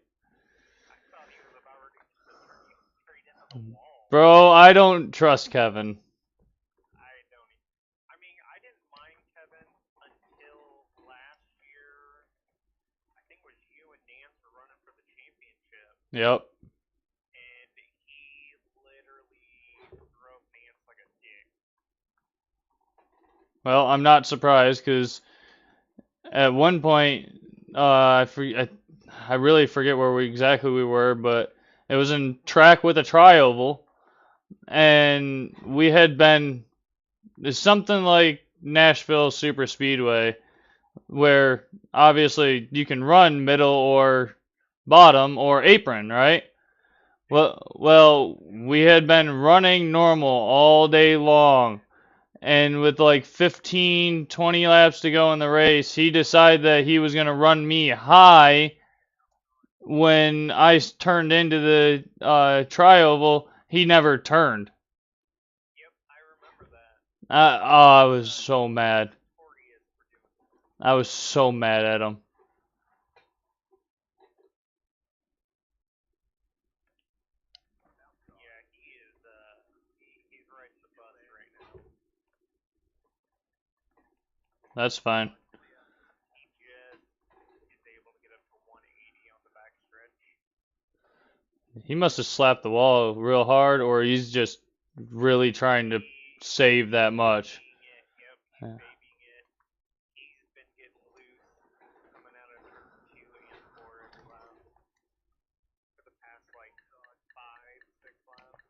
I thought he was about ready to turn you straight into the wall. Bro, I don't trust Kevin. I don't. I mean, I didn't mind Kevin until last year. I think it was you and Nance were running for the championship, Yep. and he literally drove Nance like a dick. Well, I'm not surprised because at one point, I really forget where exactly we were, but it was in track with a tri-oval, and we had been. It's something like Nashville Super Speedway, where obviously you can run middle or bottom or apron, right? Well, we had been running normal all day long, and with like 15, 20 laps to go in the race, he decided that he was going to run me high. When I turned into the tri-oval, he never turned. Yep, I remember that. I was so mad. Notorious for doing that. I was so mad at him. Yeah, he is. He's riding the bus right now. That's fine. He just is able to get up to 180 on the back stretch. He must have slapped the wall real hard, or he's just really trying to save that much. It. Yep, he's Yeah. babying it. He's been getting loose coming out of turn 2 and 4 every lap for the past like 5, 6 laps.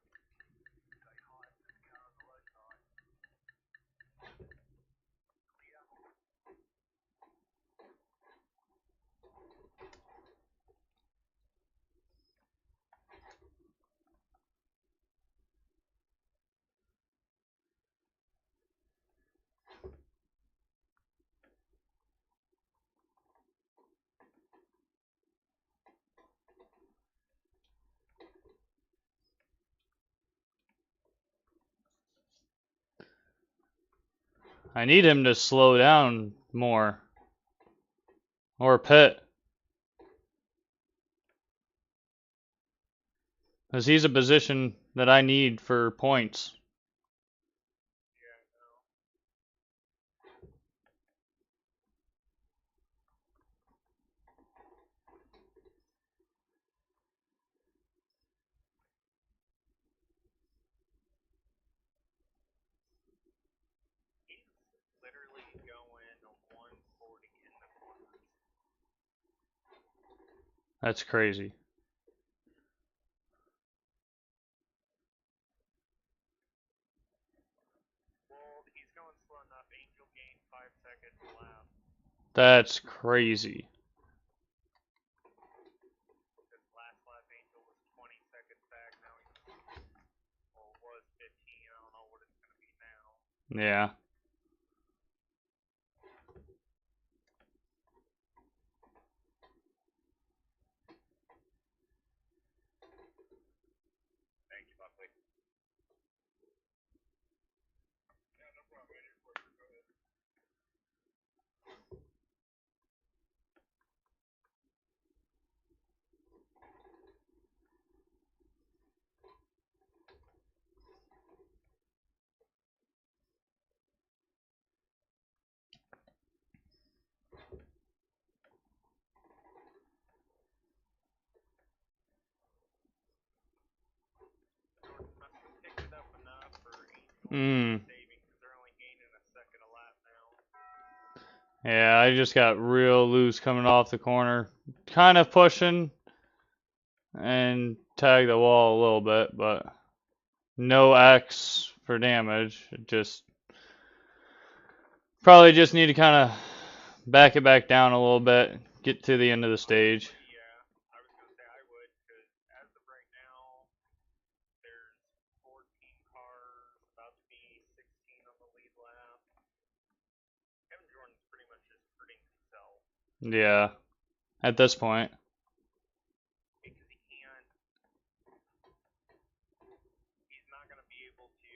I need him to slow down more. Or pit. Because he's a position that I need for points. Yeah, I know. He's literally going 140 in the corners. That's crazy. Well, he's going slow enough. Angel gained 5 seconds a lap. That's crazy. Because last lap Angel was 20 seconds back. Now he's, well, was 15. I don't know what it's going to be now. Yeah. Thank you, Buckley. Yeah, no problem. Go ahead. Must have picked it up enough for Angel saving because they're only gaining a second a lap now. Yeah, I just got real loose coming off the corner. Kind of pushing and tagged the wall a little bit, but no X for damage. It just probably just need to kind of back it back down a little bit, get to the end of the stage. Yeah, I was going to say I would because as of right now, there's 14 cars, about to be 16 on the lead lap. Kevin Jordan's pretty much just hurting himself. Yeah, at this point. Because he can't, he's not going to be able to.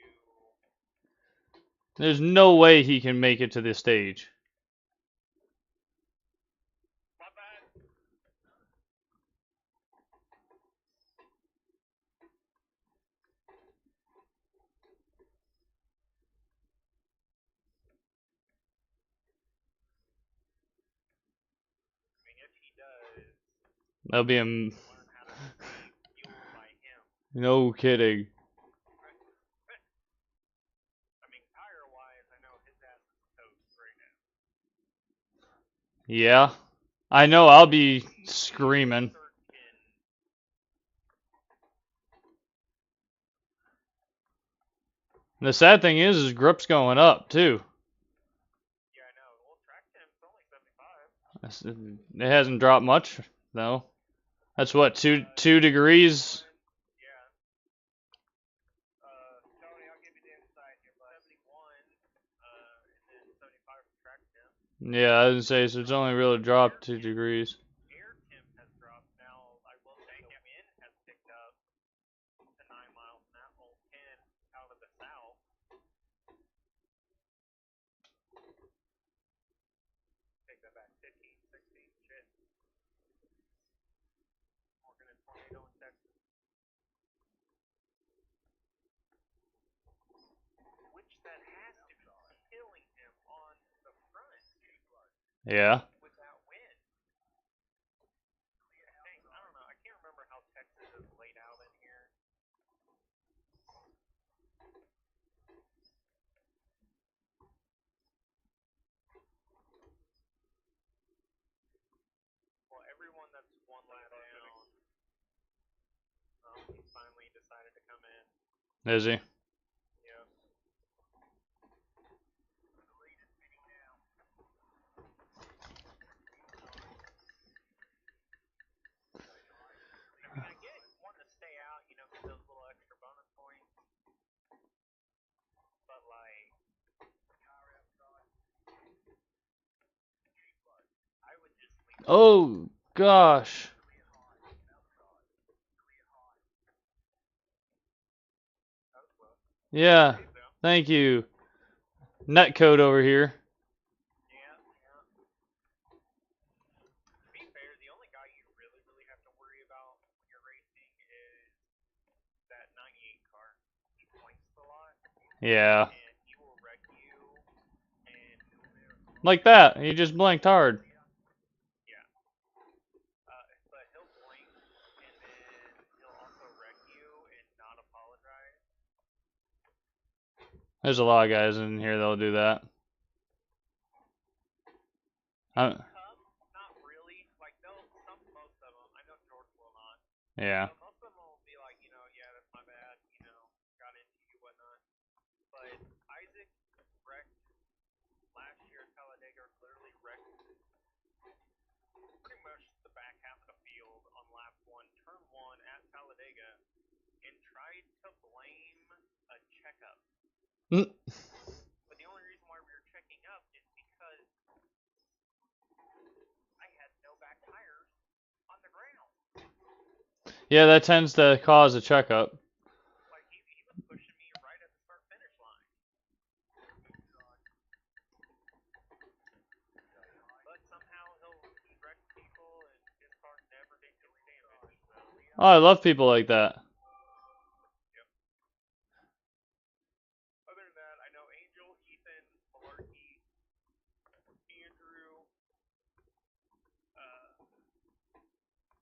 There's no way he can make it to this stage. My bad. I mean, if he does, That'll be learn how to stay fueled by him. no kidding. I mean, tire-wise, I know his ass is toast right now. Yeah, I know I'll be screaming. The sad thing is his grip's going up too. Yeah, I know. Well, track temp's only 75. It hasn't dropped much though. That's what, two degrees? Yeah. Tony, I'll give you the insight here, bud. 71, and then 75 for track temp. Yeah, I was gonna say, so it's only really dropped 2 degrees. Air temp has dropped. Now, I will say the wind has picked up to 9 miles an hour, 10 out of the south. Take that back, 15, 16, shit. Working a tornado in Texas. Which that has to be killing him on the front. Yeah. With that wind. Dang, I don't know. I can't remember how Texas is laid out in here. Is he? Yeah. I mean, I get wanting to stay out, get those little extra bonus points, but like, I would just leave it alone. Oh gosh. That was close. Yeah. Save though. Thank you. Netcode over here. Yeah, yeah. To be fair, the only guy you really, really have to worry about when you're racing is that 98 car. He blinks a lot, Yeah. and he will wreck you, and Like that. He just blinked hard. yeah. But he'll blink, and then he'll also wreck you and not apologize. There's a lot of guys in here that'll do that. In Cup, not really. Like most of them. I know George will not. Yeah. But most of them will be like, yeah, that's my bad. Got into you, whatnot. But Isaac wrecked last year at Talladega. Literally wrecked pretty much the back half of the field on lap one, turn one at Talladega, and tried to blame a checkup. Mm. But the only reason why we were checking up is because I had no back tires on the ground. Yeah, that tends to cause a checkup. Like he was pushing me right at the start finish line. But somehow he wrecks people and his car never did any damage. So Oh, I love people like that. yep. Other than that, I know Angel, Ethan, Malarkey, Andrew,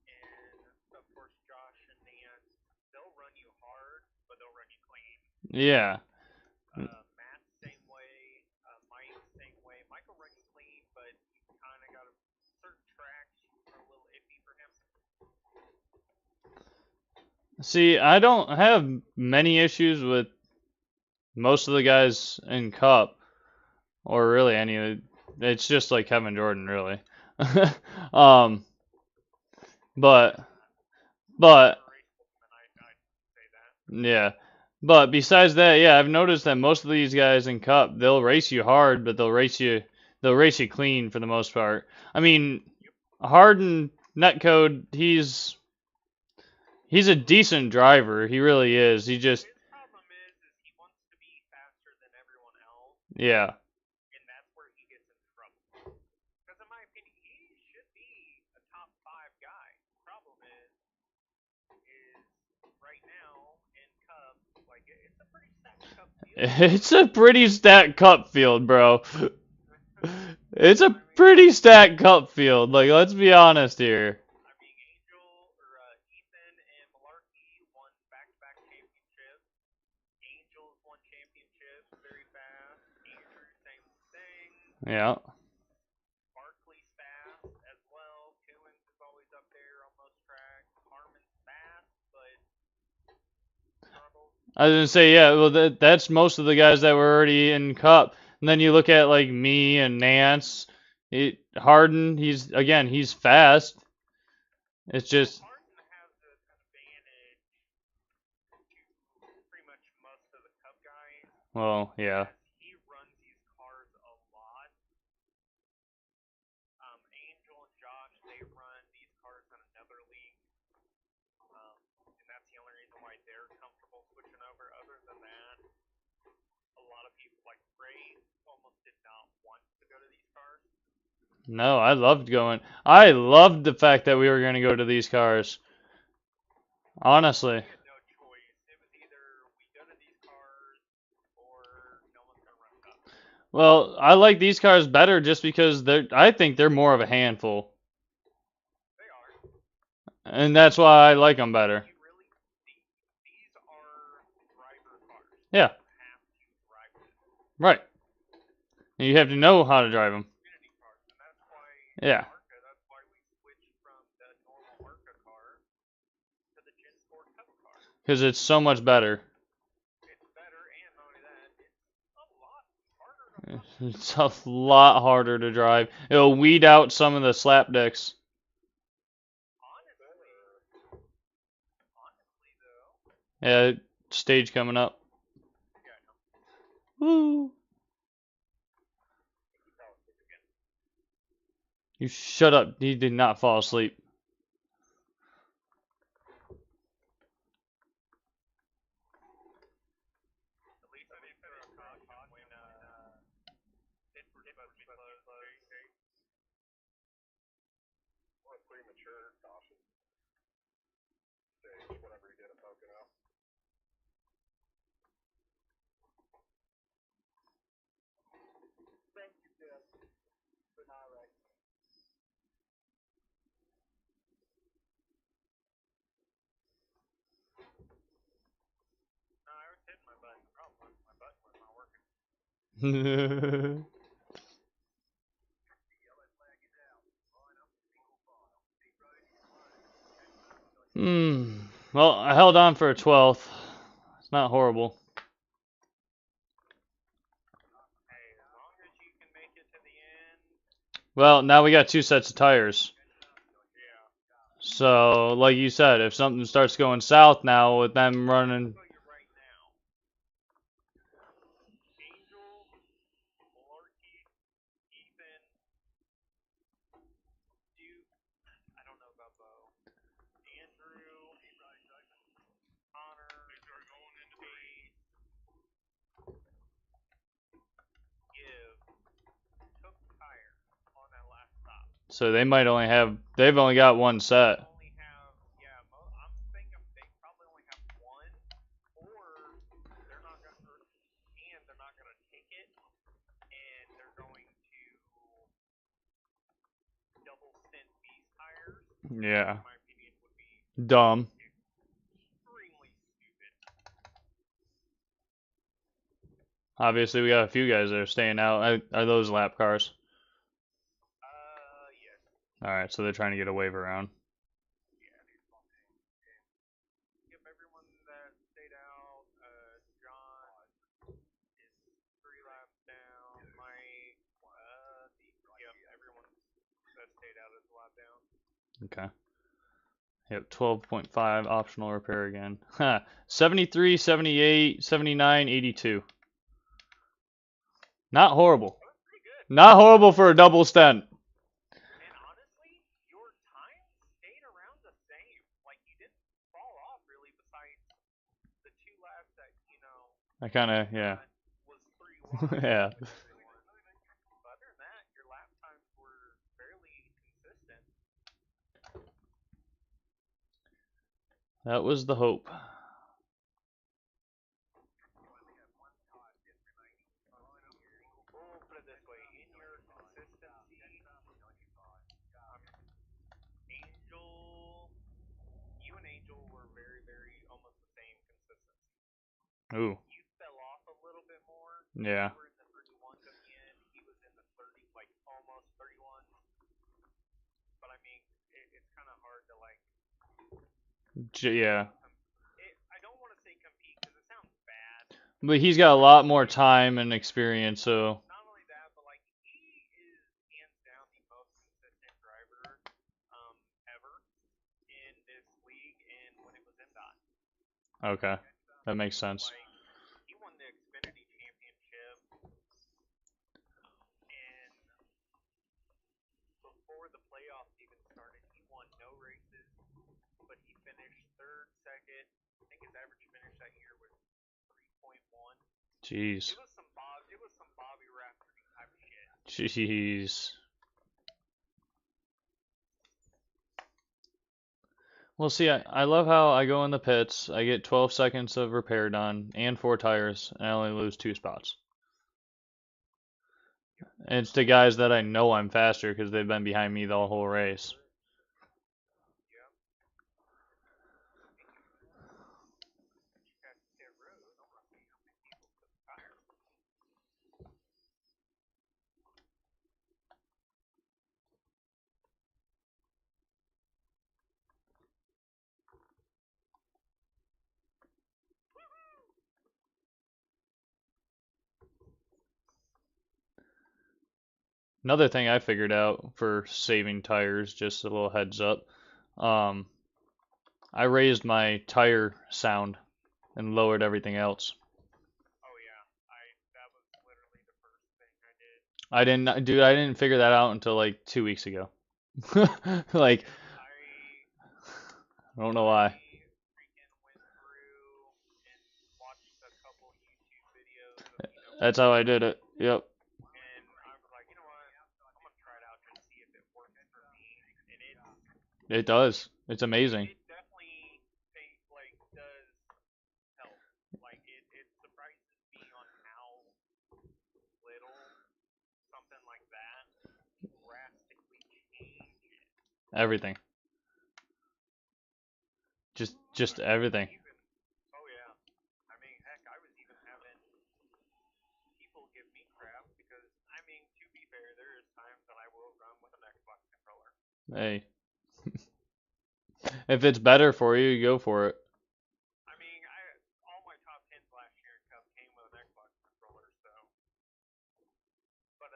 and of course Josh and Nance. They'll run you hard, but they'll run you clean. Yeah. Matt, same way. Mike, same way. Mike will run you clean, but you kind of got certain tracks are a little iffy for him. See, I don't have many issues with most of the guys in Cup, or really any of it. It's just like Kevin Jordan, really. um, but but yeah. But besides that, yeah, I've noticed that most of these guys in Cup, they'll race you hard, but they'll race you clean for the most part. I mean, Harden Netcode, he's a decent driver. He really is. He just His problem is he wants to be faster than everyone else, yeah. and that's where he gets in trouble. Because in my opinion, he should be a top 5 guy. Problem is right now in Cup, like it's a pretty stacked Cup field. It's a pretty stacked Cup field, bro. It's a I mean, pretty stacked Cup field. Like, let's be honest here. Angel or Ethan and Malarkey won back-to-back championships. Angel's won championships very fast. Andrew, same thing. Yeah. Barkley's fast as well. Kewins is always up there on most tracks. Harmon's fast, but struggles. I was gonna say, yeah, well, that's most of the guys that were already in Cup. And then you look at like me and Nance, Harden. He's fast. It's just, Harden has an advantage to pretty much most of the Cup guys. well, yeah. He runs these cars a lot. Angel and Josh, they run these cars in another league. And that's the only reason why they're comfortable switching over. Other than that, a lot of people like Ray almost did not want to go to these cars. No, I loved going. I loved the fact that we were gonna go to these cars. Honestly. We had no choice. It was either we go to these cars or no one's gonna run Cup. Well, I like these cars better just because I think they're more of a handful. They are. And that's why I like them better. You really these are driver cars. Yeah. You have to drive them. Right. And you have to know how to drive them. Community cars, and that's why Yeah. that's why we switched from the normal ARCA car to the Gen 4 Cup car. Because it's so much better. It's a lot harder to drive. It'll weed out some of the slapdicks. Honestly though. Yeah, stage coming up. Woo! You shut up. He did not fall asleep. At least I didn't throw a caution when pits were supposed to be closed. Or a premature caution. Stage, whatever you get at Pocono. Thank you, Jeff, for not writing. No, I was hitting my button. The problem was my button was not working. Well, I held on for a 12th. It's not horrible. Hey, as long as you can make it to the end. Well, now we got 2 sets of tires. Yeah. So, like you said, if something starts going south now with them running. I'll tell you right now. Angel, Malarkey, Ethan, Duke. I don't know about Bo. Andrew, Connor, Pete, Give, took tire on that last stop. So they might only have. They've only got one set. Only have, yeah, I'm thinking they probably only have one, or they're not gonna, and they're not gonna take it, and they're going to double stint these tires. Yeah. In my opinion, would be Dumb. extremely stupid. Obviously, we got a few guys that are staying out. Are those lap cars? Yes. Alright, so they're trying to get a wave around. Yep, everyone that stayed out, John is 3 laps down, Mike, yep, everyone that stayed out is a lap down. Okay. Yep, 12.5 optional repair again. 73, 78, 79, 82. Not horrible. That was pretty good. Not horrible for a double stent. And honestly, your time stayed around the same. Like, you didn't fall off really, besides the 2 laps that, I kind of, yeah. was 3 wide. Yeah. But other than that, your lap times were fairly consistent. That was the hope. We'll put it this way, in your consistency, Angel, you and Angel were very, very almost the same consistency. Ooh. You fell off a little bit more. Yeah. You were in the 31s at the end. He was in the 30, like almost 31s. But I mean, it's kind of hard to like. Yeah. I don't want to say compete because it sounds bad. But he's got a lot more time and experience, so. Not only that, but like he is hands down the most consistent driver ever in this league and when it was in dot. Okay. That makes sense. Like, he won the Xfinity Championship, and before the playoffs even started, he won no races, but he finished third, second. I think his average finish that year was 3.1. Jeez. It was some Bobby Rafferty type of shit. Jeez. Well, see, I love how I go in the pits, I get 12 seconds of repair done, and 4 tires, and I only lose 2 spots. And it's the guys that I know I'm faster because they've been behind me the whole race. Yep. You got pit road. I want to see how many people took tires. Another thing I figured out for saving tires, just a little heads up, um, I raised my tire sound and lowered everything else. Oh yeah, that was literally the first thing I did. I didn't figure that out until like 2 weeks ago. Like, Yep, I don't know I why. freaking went through and watched a couple YouTube videos of That's how I people, did it. Yep, and I was like, you know what, I'm gonna try it out just see if it works for me, and it does. It's amazing. it definitely does help. Like it surprises me on how little something like that drastically changes. Everything. Just I was everything. even, oh yeah, I mean, heck, I was even having people give me crap because, I mean, to be fair, there is times that I will run with an Xbox controller. Hey, if it's better for you, you go for it. I mean, all my top tens last year in Cup came with an Xbox controller, so, but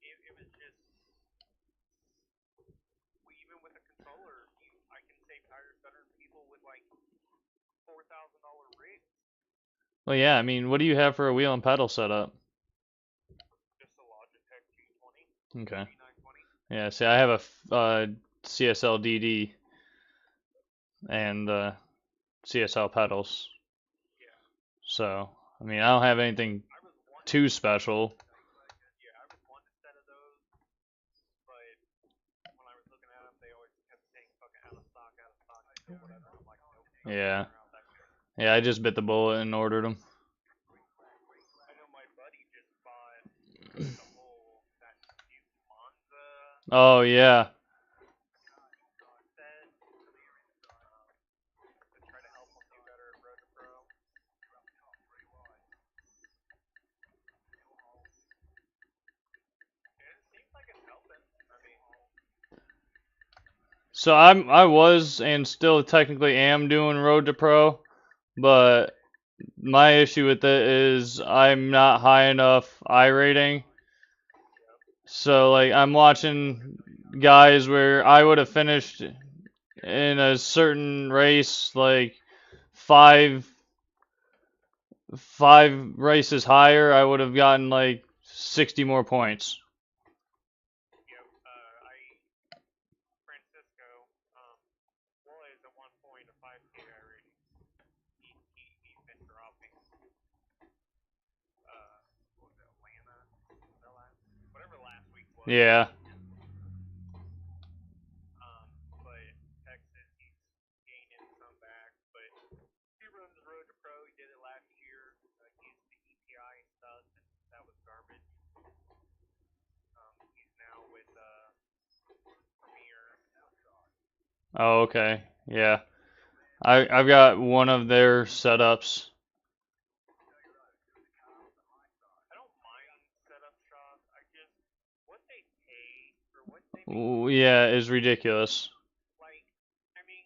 it was just, even with a controller, I can save tires better than people with like $4,000 rigs. Well, yeah, I mean, what do you have for a wheel and pedal setup? Just a Logitech 220, Okay. 3920. Yeah, see, I have a CSL DD and CSL pedals. Yeah, So, I mean, I don't have anything I was wanting, too special. yeah, I was wanting a set of those, but when I was looking at them, they always kept saying fucking out of stock, or whatever. I'm like, nope, not Yeah. messing around with that shit. Yeah, I just bit the bullet and ordered them. I know my buddy just bought the whole that new Monza Oh, yeah. set to try to help him do better at Road to Pro. And it seems like it's helping. I mean, So I was and still technically am doing Road to Pro, but my issue with it is I'm not high enough iRating. So like I'm watching guys where I would have finished in a certain race like five five races higher, I would have gotten like 60 more points. yep. Francisco, was at one point a 5K rating. He's been dropping. What was it, Atlanta? Whatever last week was. Yeah, But Texas, he's gaining some back. But he runs Road to Pro. He did it last year. He used the EPI stuff, and that was garbage. He's now with Premier. oh okay, yeah. I've got one of their setups. I don't mind setup shops. I just what they pay for what they make you Ooh, do. yeah, is ridiculous. Like, I mean,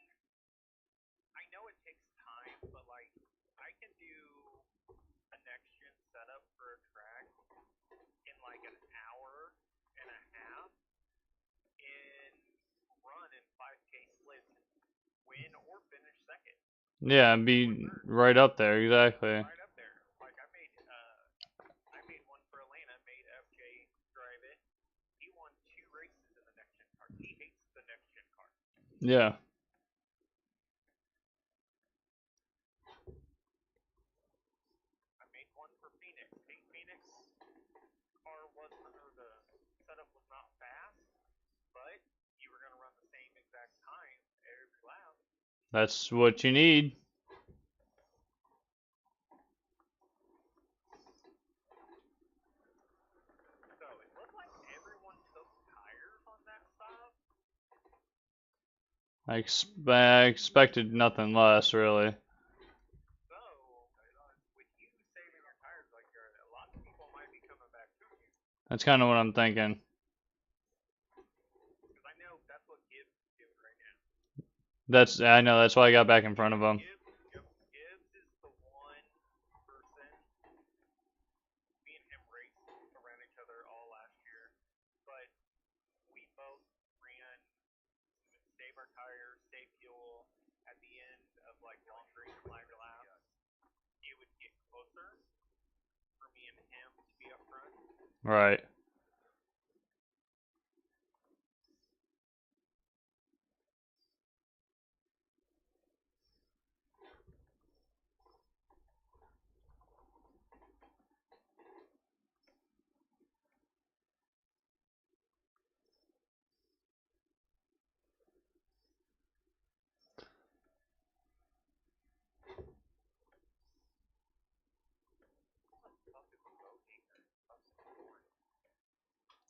I know it takes time, but like, I can do a next gen setup for a track in like an hour and a half and run in 5K splits and win or finish second. Yeah, and Or be third, right up there, exactly. right up there. Like I made one for Atlanta, made FJ drive it. He won 2 races in the next gen car. He hates the next gen car. Yeah. I made one for Phoenix. Hey, Phoenix car wasn't, or the setup was not fast, but you were gonna run the same exact time every lap. That's what you need. So it looked like everyone took tires on that stop. I expected nothing less, really. So with you saving your tires like you're, a lot of people might be coming back to you. That's kind of what I'm thinking. Because I know that's what Gibbs is doing right now. I know, that's why I got back in front of them. Gibbs is the one person. Me and him race around each other all tire, stay fuel. At the end of like long range climb laps, it would get closer for me and him to be up front. Right.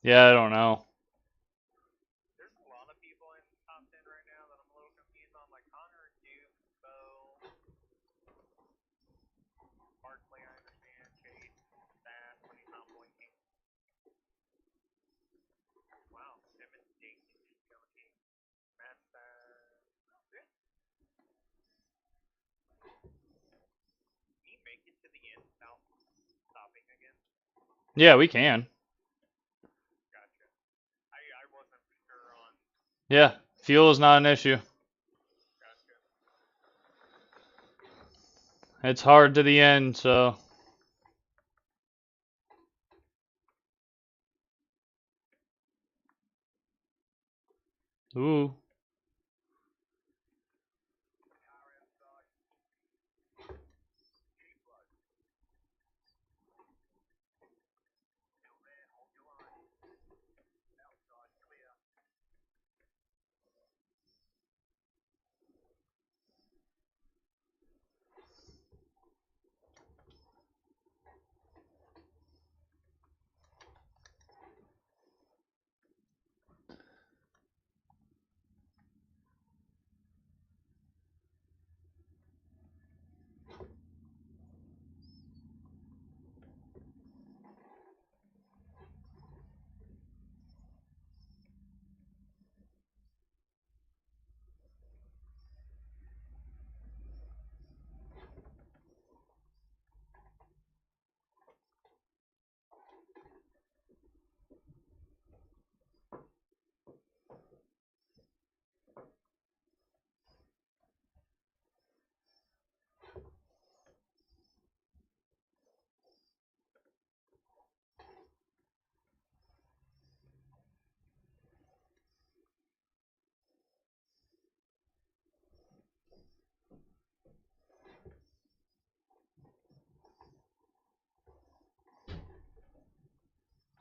Yeah, I don't know. There's a lot of people in top 10 right now that I'm a little confused on, like Connor, Duke, Bo, Barkley, I understand, Chase, Bass when he's not blinking. Wow, Simmons, Jenkins, Jonesy, Matt Bass. Can he make it to the end without stopping again? Yeah, we can. Gotcha. I wasn't for sure on. Yeah, fuel is not an issue. Gotcha. It's hard to the end, so. Ooh.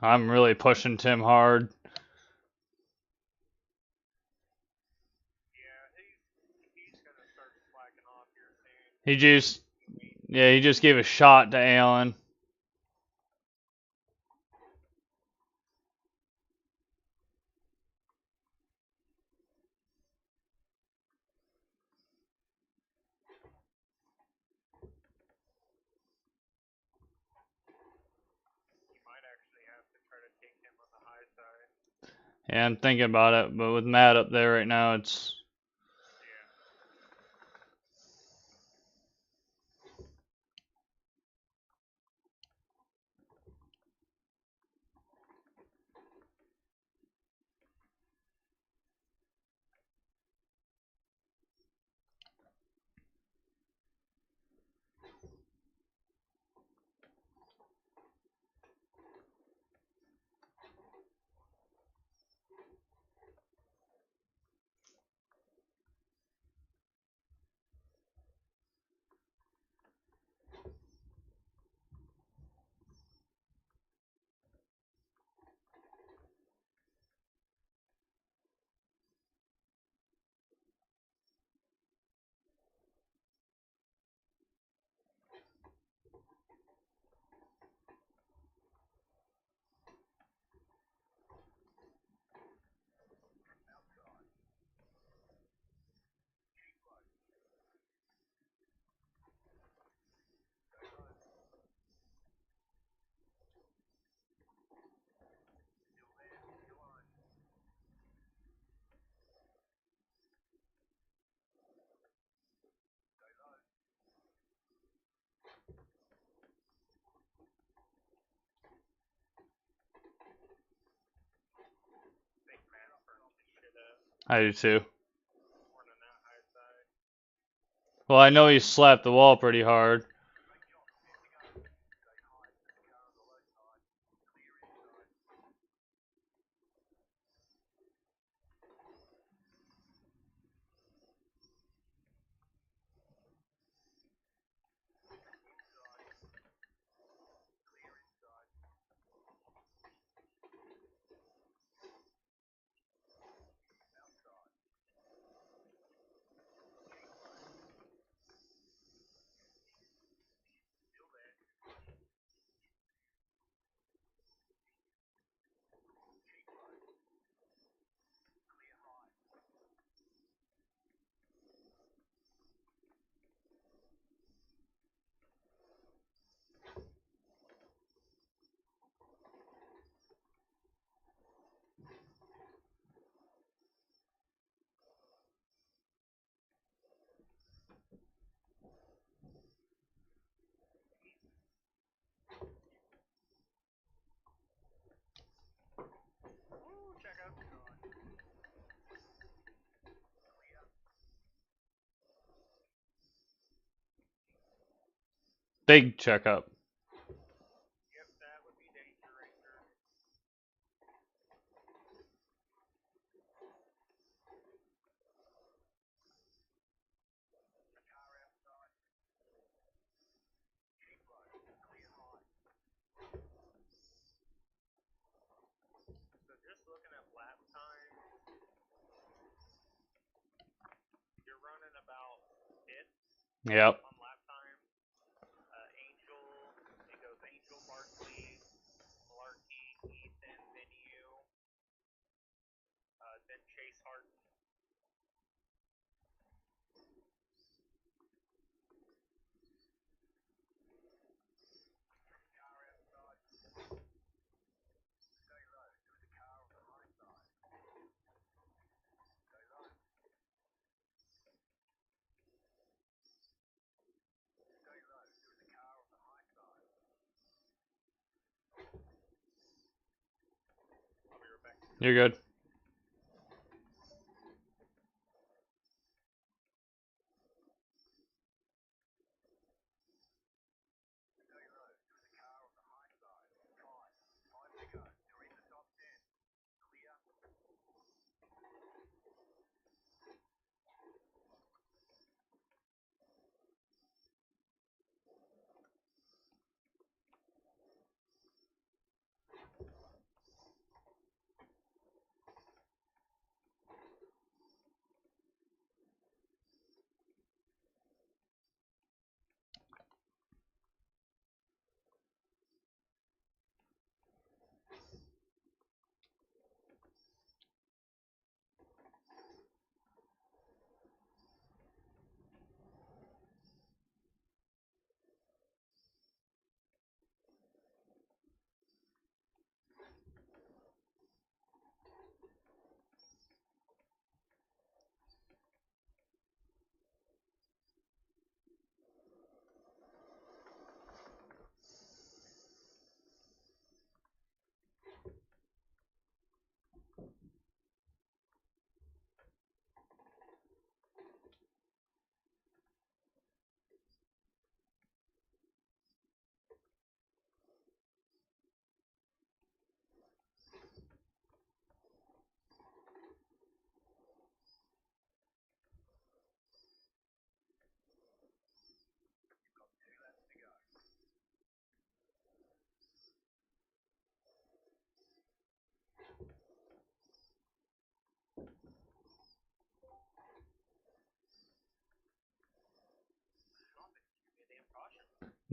I'm really pushing Tim hard. Yeah, he's gonna start slacking off here soon. He just gave a shot to Allen. You might actually have to try to take him on the high side. Yeah, I'm thinking about it, but with Matt up there right now, it's. Yeah. I think Matt burnt his shit up. I do too. Well, I know he slapped the wall pretty hard. Woo, check out. Big checkup. Yep, that would be danger ranger. So just looking at lap time, you're running about fifth Yep. on lap time. Angel, it goes Angel, Barkley, Malarkey, Ethan, then you, then Chase Harden. I'll be right back. You're good.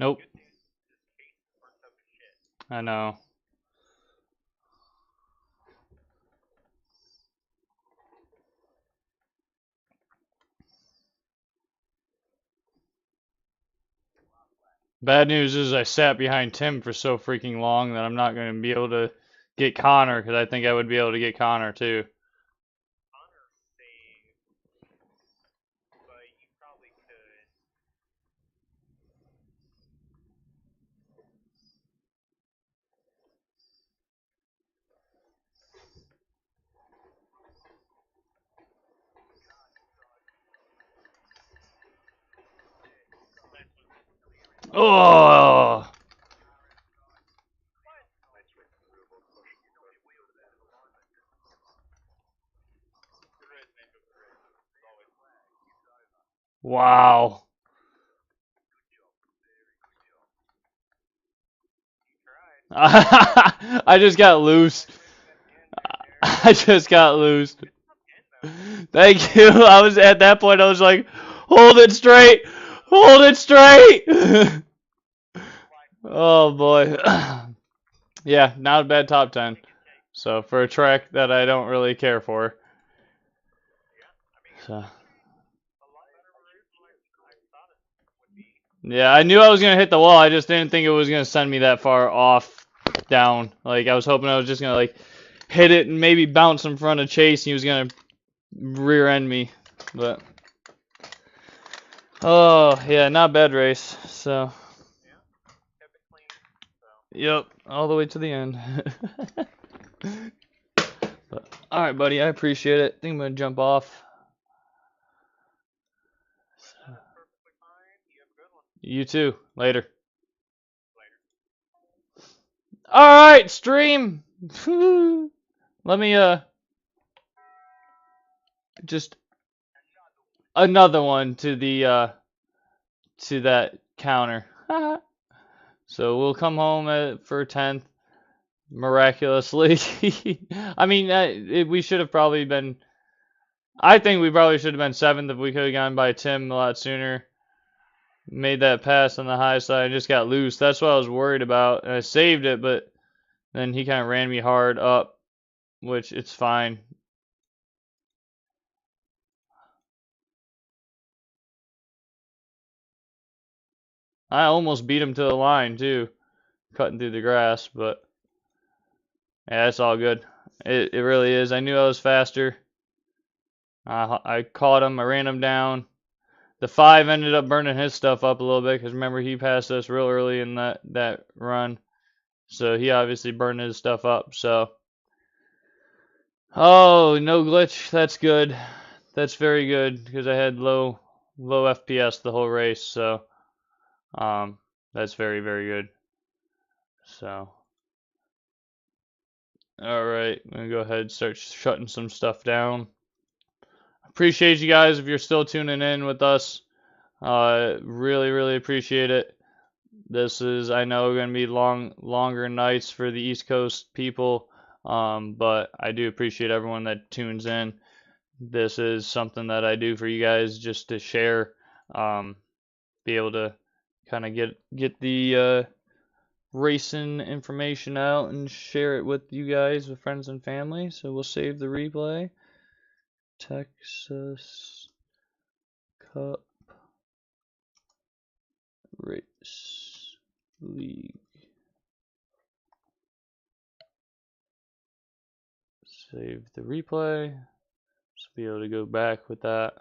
Nope. Good news is Chase burnt up his shit. I know. Bad news is I sat behind Tim for so freaking long that I'm not going to be able to get Connor because I think I would be able to get Connor too. Connor saved, but you probably could. Oh. Wow. I just got loose. I just got loose. Thank you. I was at that point. I was like, hold it straight. Hold it straight. Oh boy. Yeah, not a bad top 10. So for a track that I don't really care for. So yeah, I knew I was gonna hit the wall. I just didn't think it was gonna send me that far off down. Like I was hoping I was just gonna like hit it and maybe bounce in front of Chase and he was gonna rear end me. But oh yeah, not bad race. So yep, all the way to the end. But all right, buddy, I appreciate it. I think I'm gonna jump off. You too. Later. All right, stream. Let me just another one to the to that counter. So we'll come home for 10th miraculously. I mean, we should have probably been. I think we probably should have been 7th if we could have gone by Tim a lot sooner. Made that pass on the high side and just got loose. That's what I was worried about. And I saved it, but then he kind of ran me hard up, which it's fine. I almost beat him to the line too, cutting through the grass, but yeah, that's all good. It really is. I knew I was faster. I caught him. I ran him down. The 5 ended up burning his stuff up a little bit because remember he passed us real early in that run, so he obviously burned his stuff up. So oh, no glitch. That's good. That's very good because I had low FPS the whole race. So that's very very good. So all right, I'm gonna go ahead and start shutting some stuff down. Appreciate you guys if you're still tuning in with us. Really, really appreciate it. This is, I know, going to be longer nights for the East Coast people, but I do appreciate everyone that tunes in. This is something that I do for you guys just to share, be able to kind of get the racing information out and share it with you guys, with friends and family. So we'll save the replay. Texas Cup Race League. Save the replay. Just be able to go back with that.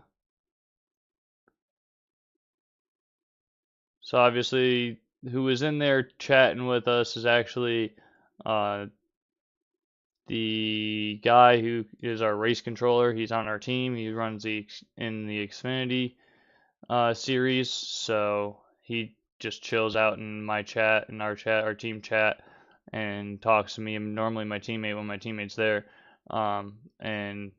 So obviously, who was in there chatting with us is actually the guy who is our race controller. He's on our team. He runs in the Xfinity series. So he just chills out in my chat, in our chat, our team chat, and talks to me. I'm normally my teammate when my teammate's there. And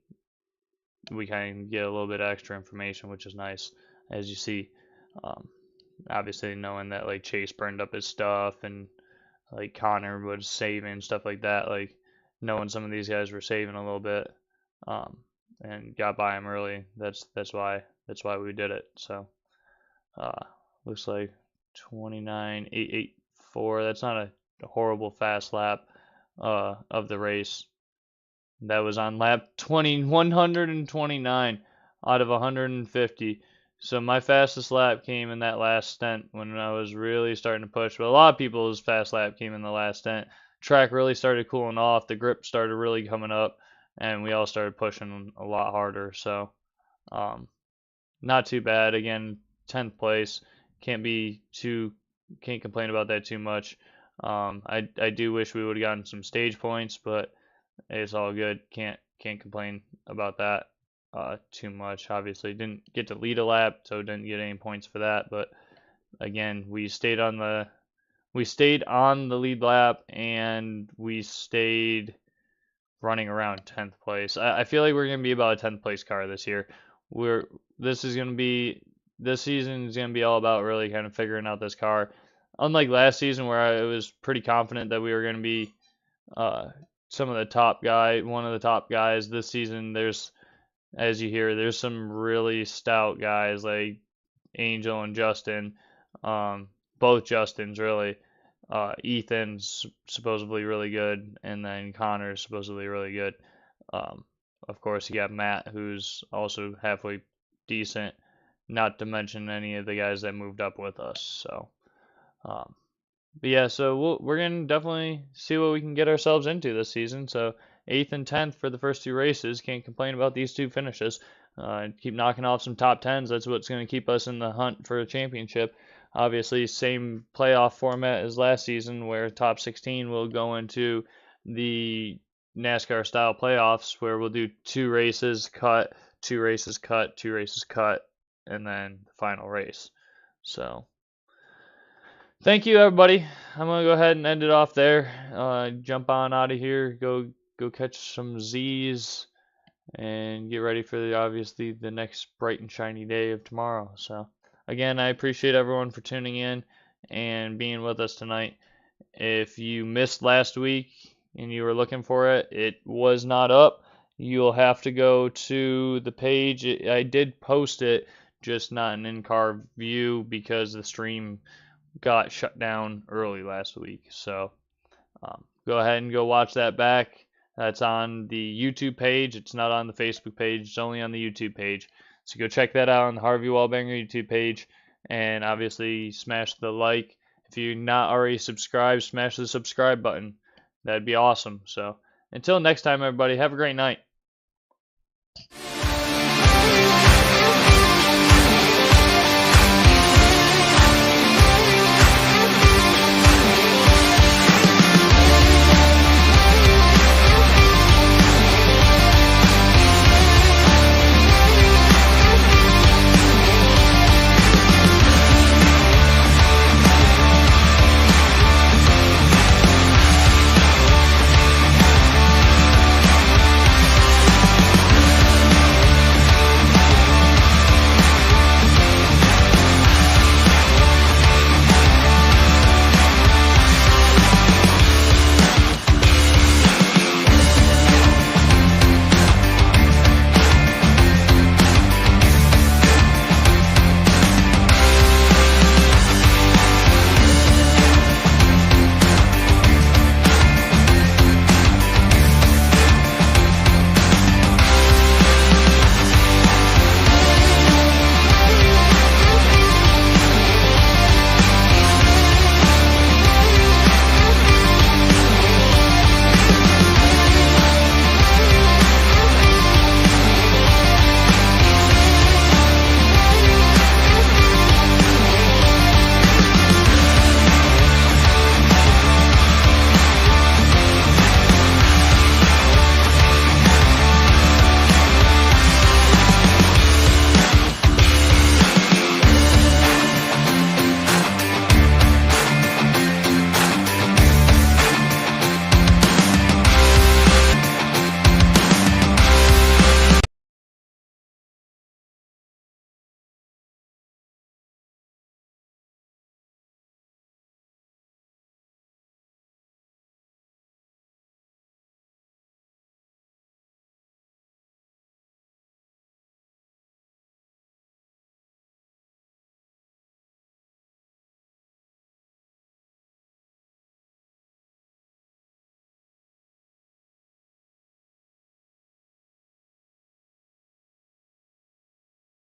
we kind of get a little bit extra information, which is nice, as you see. Um, Obviously, knowing that like Chase burned up his stuff and like Connor was saving stuff like that, like knowing some of these guys were saving a little bit, and got by him early. That's why we did it. So looks like 29.884. That's not a horrible fast lap of the race. That was on lap 129 out of 150. So my fastest lap came in that last stint when I was really starting to push. But a lot of people's fast lap came in the last stint. Track really started cooling off. The grip started really coming up, and we all started pushing a lot harder. So not too bad. Again, 10th place. Can't complain about that too much. I do wish we would have gotten some stage points, but it's all good. Can't complain about that too much. Obviously, didn't get to lead a lap, so didn't get any points for that. But again, we stayed on the lead lap, and we stayed running around 10th place. I feel like we're going to be about a 10th place car this year. We're this is going to be this season is going to be all about really kind of figuring out this car. Unlike last season where I was pretty confident that we were going to be uh, one of the top guys. This season, as you hear, there's some really stout guys like Angel and Justin, um, both Justins really. Ethan's supposedly really good, and then Connor's supposedly really good. Um, of course, you got Matt, who's also halfway decent, not to mention any of the guys that moved up with us. So, um, but yeah, so we're gonna definitely see what we can get ourselves into this season. So 8th and 10th for the first two races. Can't complain about these two finishes. Keep knocking off some top tens. That's what's gonna keep us in the hunt for a championship. Obviously, same playoff format as last season, where top 16 will go into the NASCAR style playoffs, where we'll do two races, cut, two races, cut, two races, cut, and then the final race. So. Thank you, everybody. I'm gonna go ahead and end it off there. Jump on out of here. Go catch some Z's and get ready for obviously the next bright and shiny day of tomorrow. So again, I appreciate everyone for tuning in and being with us tonight. If you missed last week and you were looking for it, it was not up. You'll have to go to the page. I did post it, just not an in-car view because the stream got shut down early last week. So go ahead and go watch that back. That's on the YouTube page. It's not on the Facebook page. It's only on the YouTube page. So go check that out on the Harvey Wallbanger YouTube page. And obviously smash the like. If you're not already subscribed, smash the subscribe button. That'd be awesome. So until next time, everybody, have a great night.